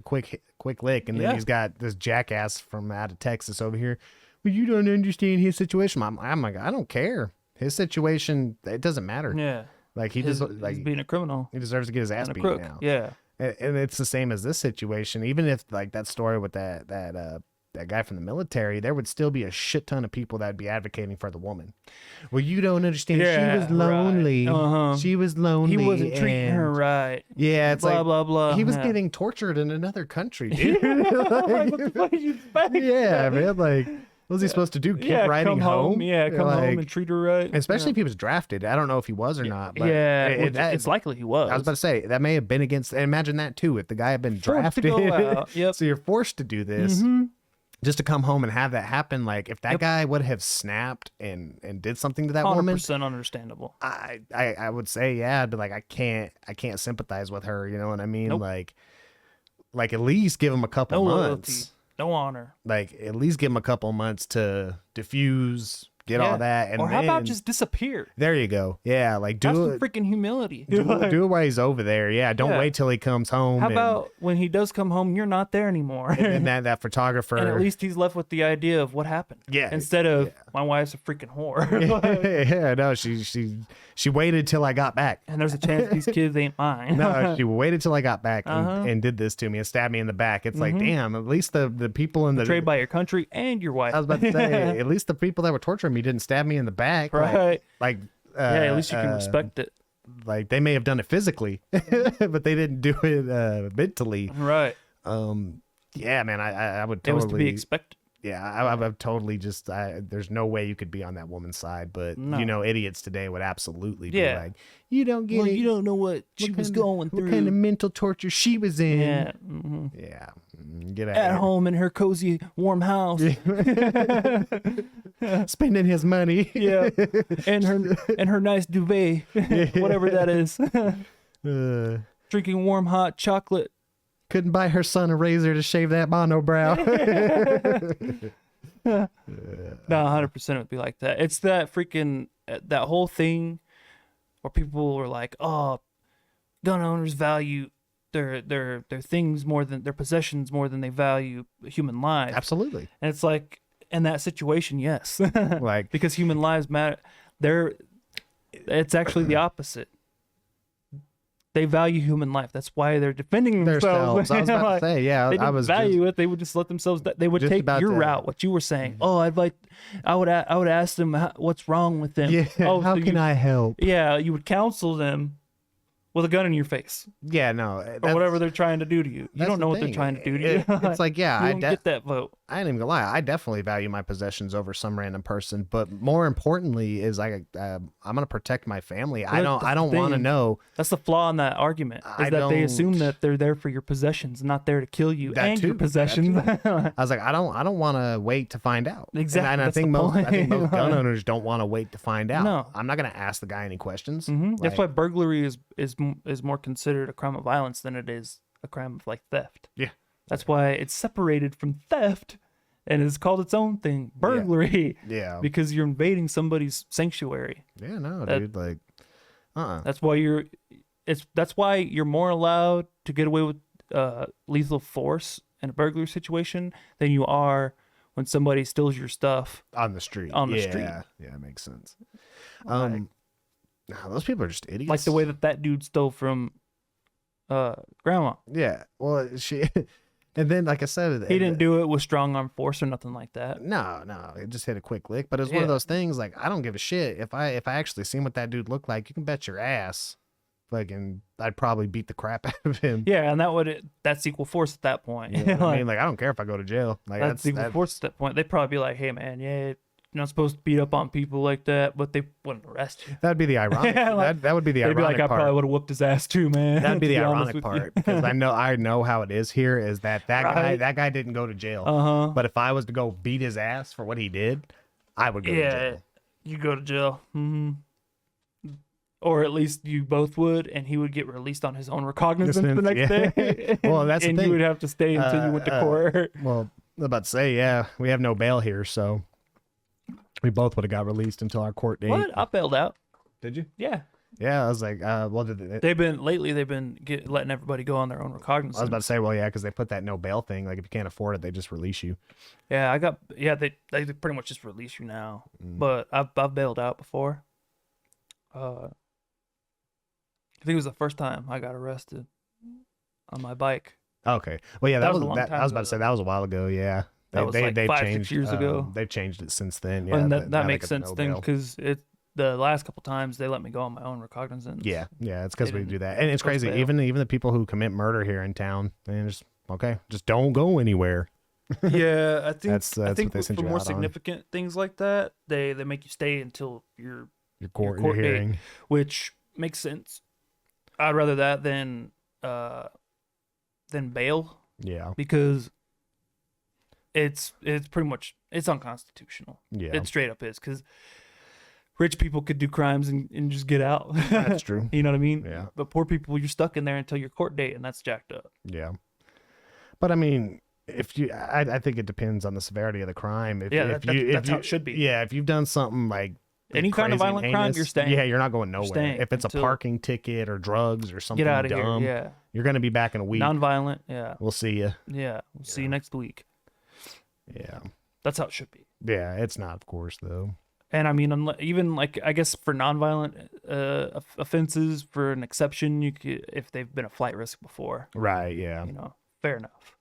S1: lick, and then
S2: Yeah.
S1: he's got this jackass from out of Texas over here. Well, you don't understand his situation. I'm like, I don't care. His situation, it doesn't matter.
S2: Yeah.
S1: Like he
S2: He's being a criminal
S1: he deserves to get his ass
S2: and a
S1: beat
S2: crook.
S1: now.
S2: Yeah.
S1: And it's the same as this situation. Even if like that story with that guy from the military, there would still be a shit ton of people that'd be advocating for the woman. Well, you don't understand.
S2: Yeah,
S1: She was lonely.
S2: right. Uh-huh.
S1: She was lonely.
S2: He wasn't treating her
S1: and-
S2: right.
S1: Yeah, it's
S2: Blah,
S1: like
S2: blah, blah.
S1: he was
S2: Yeah.
S1: getting tortured in another country, dude.
S2: Like, what the fuck did you expect?
S1: Yeah, man. Like, what was he supposed to do? Keep riding
S2: come home. Yeah, come
S1: Like,
S2: home and treat her right.
S1: especially
S2: yeah.
S1: if he was drafted. I don't know if he was or not. But
S2: yeah,
S1: it- that-
S2: it's likely he was.
S1: I was about to say that may have been against. Imagine that too. If the guy had been
S2: Forced to
S1: drafted,
S2: go out. Yep.
S1: so you're forced to do this.
S2: Mhm.
S1: just to come home and have that happen. Like if that guy would have snapped and did something to that woman,
S2: 100% understandable.
S1: I would say, yeah, I'd be like, I can't sympathize with her. You know what I mean?
S2: Nope.
S1: Like at least give him a couple
S2: No
S1: months.
S2: loyalty, no honor.
S1: Like at least give him a couple months to diffuse, get all that, and
S2: or how about
S1: then-
S2: just disappear?
S1: there you go. Yeah, like
S2: Have
S1: do
S2: some
S1: it.
S2: freaking humility.
S1: Do it while he's over there. Yeah, don't
S2: Yeah.
S1: wait till he comes home.
S2: How
S1: and-
S2: about when he does come home, you're not there anymore?
S1: and that photographer?
S2: And at least he's left with the idea of what happened.
S1: Yeah,
S2: Instead of
S1: yeah.
S2: my wife's a freaking whore.
S1: yeah, no, she waited till I got back.
S2: And there's a chance these kids ain't mine.
S1: No, she waited till I got back
S2: Uh-huh.
S1: and did this to me and stabbed me in the back. It's like, damn, at least the people in the
S2: Betrayed by your country and your wife.
S1: I was about to say, at least the people that were torturing me didn't stab me in the back.
S2: Right.
S1: Like
S2: Yeah, at least you can respect it.
S1: Like they may have done it physically, but they didn't do it mentally.
S2: Right.
S1: Yeah, man, I would
S2: It
S1: totally.
S2: was to be expected.
S1: Yeah, I would totally just. There's no way you could be on that woman's side, but
S2: No.
S1: you know, idiots today would absolutely be
S2: Yeah.
S1: like, you don't get it.
S2: you don't know what she was going through.
S1: What kind of mental torture she was in?
S2: Yeah.
S1: Yeah, get out
S2: At
S1: of here.
S2: home in her cozy, warm house.
S1: Spending his money.
S2: Yeah. And her nice duvet, whatever that is. Drinking warm hot chocolate.
S1: Couldn't buy her son a razor to shave that monobrow.
S2: No, 100% it would be like that. It's that freaking that whole thing where people are like, "Oh, gun owners value their things more than their possessions more than they value human life."
S1: Absolutely.
S2: And it's like in that situation, yes,
S1: Like
S2: because human lives matter. It's actually the opposite. They value human life. That's why they're defending themselves.
S1: I was about
S2: Like,
S1: to say, yeah,
S2: they
S1: I
S2: didn't
S1: was
S2: value it. They would just let themselves. They would
S1: just
S2: take
S1: about
S2: your
S1: to-
S2: route. What you were saying. Oh, I would ask them what's wrong with them.
S1: Yeah,
S2: Oh,
S1: how
S2: so
S1: can I help?
S2: Yeah, you would counsel them with a gun in your face
S1: Yeah, no,
S2: or whatever they're trying to do to you. You
S1: that's
S2: don't know
S1: the
S2: what they're
S1: thing.
S2: trying to do to you.
S1: It's like, yeah,
S2: you
S1: I
S2: don't get that vote.
S1: I ain't even gonna lie. I definitely value my possessions over some random person, but more importantly is I'm gonna protect my family. I don't want to
S2: thing.
S1: know
S2: That's the flaw in that argument. Is
S1: I
S2: that they assume
S1: don't-
S2: that they're there for your possessions, not there to kill you
S1: That
S2: and your
S1: too, that
S2: possessions.
S1: I was like, I don't want to wait to find out.
S2: Exactly,
S1: And I
S2: that's
S1: think
S2: the
S1: most
S2: point.
S1: gun owners don't want to wait to find out.
S2: No.
S1: I'm not gonna ask the guy any questions.
S2: That's why
S1: Like,
S2: burglary is more considered a crime of violence than it is a crime of like theft.
S1: Yeah.
S2: That's why it's separated from theft and it's called its own thing, burglary,
S1: yeah,
S2: because you're invading somebody's sanctuary.
S1: yeah, no,
S2: that-
S1: dude, like,
S2: That's why you're more allowed to get away with lethal force in a burglary situation than you are when somebody steals your stuff.
S1: on the street.
S2: On the
S1: yeah,
S2: street.
S1: Yeah, it makes sense.
S2: Like-
S1: Nah, those people are just idiots.
S2: Like the way that dude stole from grandma.
S1: Yeah, well, she, and then like I said,
S2: He didn't do it with strong arm force or nothing like that.
S1: No, it just hit a quick lick. But it was one of
S2: Yeah.
S1: those things. Like I don't give a shit if I actually seen what that dude looked like. You can bet your ass, fucking, I'd probably beat the crap out of him.
S2: Yeah, and that's equal force at that point.
S1: You know what I
S2: Like,
S1: mean, like I don't care if I go to jail. Like
S2: that's equal force at that point. They'd probably be like, "Hey, man, yeah, you're not supposed to beat up on people like that," but they wouldn't arrest you.
S1: that'd be the ironic.
S2: Yeah, like,
S1: that would be the
S2: They'd be
S1: ironic
S2: like, "I
S1: part.
S2: probably would have whooped his ass too, man."
S1: That'd be
S2: to
S1: the
S2: honest
S1: ironic
S2: with you.
S1: part because I know how it is here is that
S2: Right.
S1: guy didn't go to jail.
S2: Uh-huh.
S1: But if I was to go beat his ass for what he did, I would go to
S2: Yeah,
S1: jail.
S2: you go to jail. Or at least you both would, and he would get released on his own recognizance the next
S1: Yeah.
S2: day.
S1: Well, that's the
S2: and
S1: thing.
S2: you would have to stay until you went to court.
S1: Well, I was about to say, yeah, we have no bail here, so we both would have got released until our court date.
S2: What? I bailed out.
S1: Did you?
S2: Yeah,
S1: Yeah, I was like, well, did they,
S2: they've been letting everybody go on their own recognizance.
S1: I was about to say, well, yeah, because they put that no bail thing. Like, if you can't afford it, they just release you.
S2: Yeah, they pretty much just release you now. But I've bailed out before. I think it was the first time I got arrested on my bike.
S1: Okay. Well, yeah,
S2: That
S1: that
S2: was
S1: was
S2: a long
S1: that.
S2: time
S1: I was about
S2: ago,
S1: to say that was a while ago. Yeah,
S2: That was like
S1: they've
S2: 5-6
S1: changed
S2: years ago.
S1: They've changed it since then. Yeah,
S2: and
S1: now
S2: that
S1: they
S2: makes
S1: got the
S2: sense
S1: no
S2: then
S1: bail.
S2: because the last couple times they let me go on my own recognizance.
S1: Yeah, it's because
S2: They
S1: we
S2: didn't
S1: do that, and it's
S2: post
S1: crazy.
S2: bail.
S1: Even the people who commit murder here in town, they just don't go anywhere.
S2: Yeah, I think
S1: That's
S2: I think
S1: what they send
S2: for
S1: you
S2: more
S1: out on.
S2: significant things like that, they make you stay until
S1: Your
S2: your
S1: court
S2: court date.
S1: hearing.
S2: which makes sense. I'd rather that than bail
S1: Yeah.
S2: because it's pretty much it's unconstitutional.
S1: Yeah,
S2: It straight up is, because rich people could do crimes and just get out.
S1: that's true.
S2: You know what I mean?
S1: Yeah.
S2: But poor people, you're stuck in there until your court date, and that's jacked up.
S1: Yeah, but I mean, if you, I think it depends on the severity of the crime. If,
S2: Yeah,
S1: if
S2: that's how it should be.
S1: Yeah, if you've done something like
S2: Any kind of
S1: crazy and
S2: violent crime,
S1: heinous,
S2: you're staying.
S1: Yeah, you're not going nowhere.
S2: staying
S1: If it's a
S2: until-
S1: parking ticket or drugs or something
S2: Get out of
S1: dumb,
S2: here. Yeah.
S1: you're gonna be back in a week.
S2: Non-violent. Yeah.
S1: We'll see you.
S2: Yeah. We'll see you next week.
S1: Yeah,
S2: That's how it should be.
S1: yeah, it's not, of course, though.
S2: And I mean, even like, I guess for non-violent offenses, for an exception, you could, if they've been a flight risk before,
S1: Right? Yeah.
S2: you know, fair enough.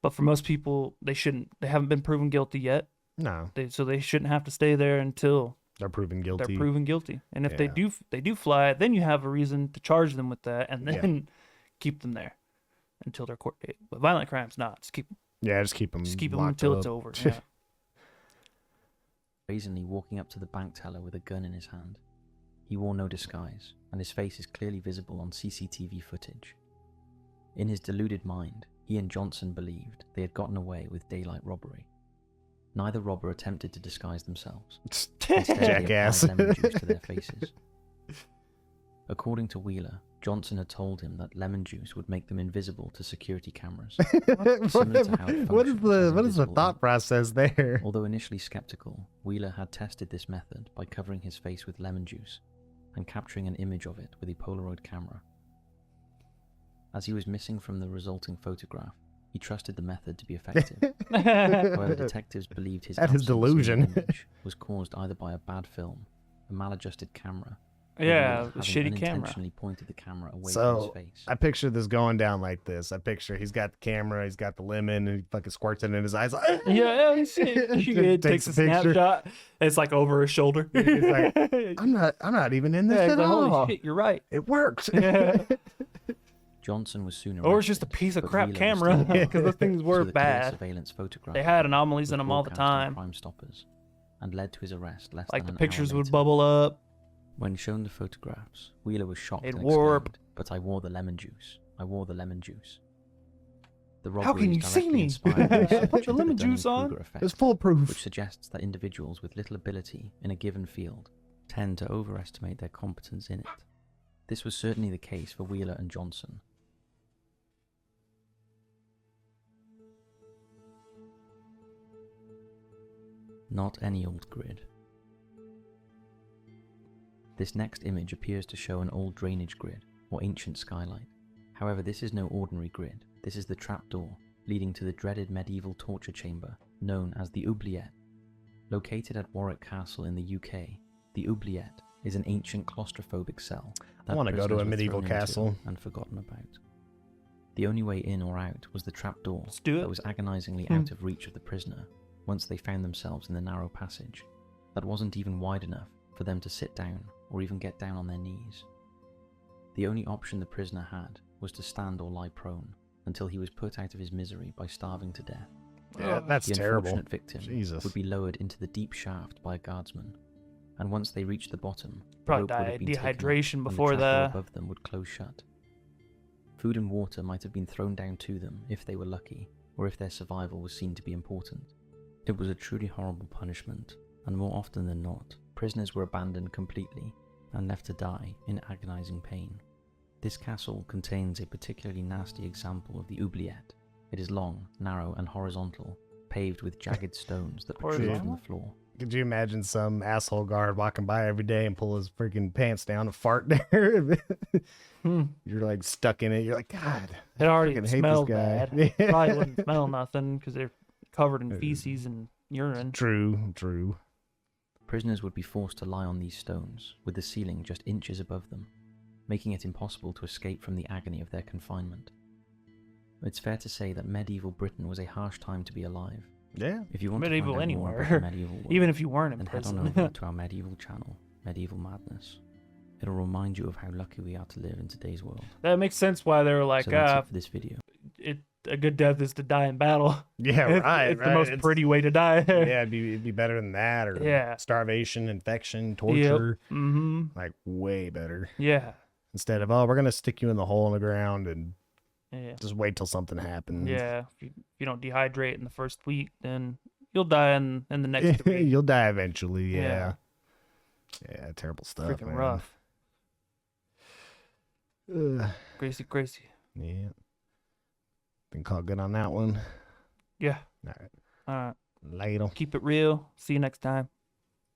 S2: But for most people, they haven't been proven guilty yet.
S1: No,
S2: So they shouldn't have to stay there until
S1: they're proven guilty.
S2: they're proven guilty. And if
S1: Yeah.
S2: they do fly, then you have a reason to charge them with that, and
S1: Yeah.
S2: then keep them there until their court date. But violent crimes, not. Just keep
S1: Yeah, just keep them.
S2: until it's over. Yeah.
S4: brazenly walking up to the bank teller with a gun in his hand. He wore no disguise, and his face is clearly visible on CCTV footage. In his deluded mind, he and Johnson believed they had gotten away with daylight robbery. Neither robber attempted to disguise themselves. Instead, they
S1: Jackass.
S4: applied lemon juice to their faces. According to Wheeler, Johnson had told him that lemon juice would make them invisible to security cameras. Similar to how it
S1: what is
S4: functions
S1: the
S4: as
S1: what is the
S4: invisible
S1: thought
S4: ink.
S1: process there?
S4: Although initially skeptical, Wheeler had tested this method by covering his face with lemon juice and capturing an image of it with a Polaroid camera. As he was missing from the resulting photograph, he trusted the method to be effective. However, detectives believed his
S1: That is
S4: absence in the
S1: delusion.
S4: image was caused either by a bad film, a maladjusted camera, or
S2: Yeah,
S4: Wheeler
S2: the
S4: having
S2: shitty camera.
S4: unintentionally pointed the camera away from
S1: So
S4: his face.
S1: I picture this going down like this. I picture he's got the camera, he's got the lemon, and he fucking squirts it in his eyes. Like,
S2: Yeah, he takes a
S1: picture.
S2: snapshot. It's like over his shoulder.
S1: He's like, I'm not even in this
S2: Yeah,
S1: at
S2: he's like,
S1: all.
S2: holy shit, you're right.
S1: It worked.
S2: Yeah.
S4: Johnson was soon arrested.
S2: Or it's just a piece of
S4: but
S2: crap
S4: Wheeler was
S2: camera,
S4: still alive,
S2: because those things
S4: so
S2: were
S4: the clear
S2: bad.
S4: surveillance photograph
S2: They had anomalies in
S4: was
S2: them all the
S4: broadcast on
S2: time.
S4: Crime Stoppers, and led to his arrest less
S2: Like
S4: than
S2: the
S4: an hour
S2: pictures would
S4: later.
S2: bubble up.
S4: When shown the photographs, Wheeler was shocked
S2: It'd
S4: and
S2: warp.
S4: exclaimed, "But I wore the lemon juice. I wore the lemon juice." The
S2: How
S4: robbery
S2: can
S4: is
S2: you see
S4: directly
S2: me?
S4: inspired by
S2: Put
S4: research
S2: your
S4: into the
S2: lemon juice on.
S4: Dunning-Kruger effect,
S1: It's foolproof.
S4: which suggests that individuals with little ability in a given field tend to overestimate their competence in it. This was certainly the case for Wheeler and Johnson. Not any old grid. This next image appears to show an old drainage grid or ancient skylight. However, this is no ordinary grid. This is the trapdoor leading to the dreaded medieval torture chamber known as the oubliette. Located at Warwick Castle in the UK, the oubliette is an ancient claustrophobic cell that
S1: wanna go to
S4: prisoners
S1: a
S4: were
S1: medieval
S4: thrown into
S1: castle.
S4: and forgotten about. The only way in or out was the trapdoor
S2: Let's do it.
S4: that was agonizingly out of reach of the prisoner once they found themselves in the narrow passage that wasn't even wide enough for them to sit down or even get down on their knees. The only option the prisoner had was to stand or lie prone until he was put out of his misery by starving to death.
S1: Yeah, that's
S4: The
S1: terrible.
S4: unfortunate victim
S1: Jesus.
S4: would be lowered into the deep shaft by a guardsman, and once they reached the bottom, the
S2: Probably
S4: rope would have
S2: died
S4: been taken up
S2: dehydration
S4: and
S2: before
S4: the trapdoor
S2: that.
S4: above them would close shut. Food and water might have been thrown down to them if they were lucky, or if their survival was seen to be important. It was a truly horrible punishment, and more often than not, prisoners were abandoned completely and left to die in agonizing pain. This castle contains a particularly nasty example of the oubliette. It is long, narrow, and horizontal, paved with jagged stones that protrude from the
S2: Horizontal?
S4: floor.
S1: Could you imagine some asshole guard walking by every day and pull his freaking pants down and fart there? You're like stuck in it. You're like, God,
S2: It already
S1: freaking hate this
S2: smelled
S1: guy.
S2: bad. Probably wouldn't smell nothing because they're covered in feces and urine.
S1: True.
S4: Prisoners would be forced to lie on these stones, with the ceiling just inches above them, making it impossible to escape from the agony of their confinement. It's fair to say that medieval Britain was a harsh time to be alive.
S1: Yeah.
S4: If you want
S2: Medieval
S4: to find out more about
S2: anywhere.
S4: the medieval world,
S2: Even if you weren't in
S4: then head on
S2: prison.
S4: over to our medieval channel, Medieval Madness. It'll remind you of how lucky we are to live in today's world.
S2: That makes sense why they were like,
S4: So that's it for this video.
S2: a good death is to die in battle.
S1: Yeah,
S2: It's-
S1: right.
S2: It's the most pretty way to die.
S1: Yeah, it'd be better than that, or
S2: Yeah.
S1: starvation, infection, torture.
S2: Mm-hmm.
S1: Like way better.
S2: Yeah.
S1: Instead of, oh, we're gonna stick you in the hole in the ground and
S2: Yeah.
S1: Just wait till something happens.
S2: Yeah. If you don't dehydrate in the first week, then you'll die in the next 3.
S1: You'll die eventually. Yeah.
S2: Yeah.
S1: Yeah, terrible stuff.
S2: Freaking
S1: man.
S2: rough.
S1: Ugh.
S2: Crazy.
S1: Yeah. Been caught good on that one.
S2: Yeah.
S1: All right.
S2: All right.
S1: Later.
S2: Keep it real. See you next time.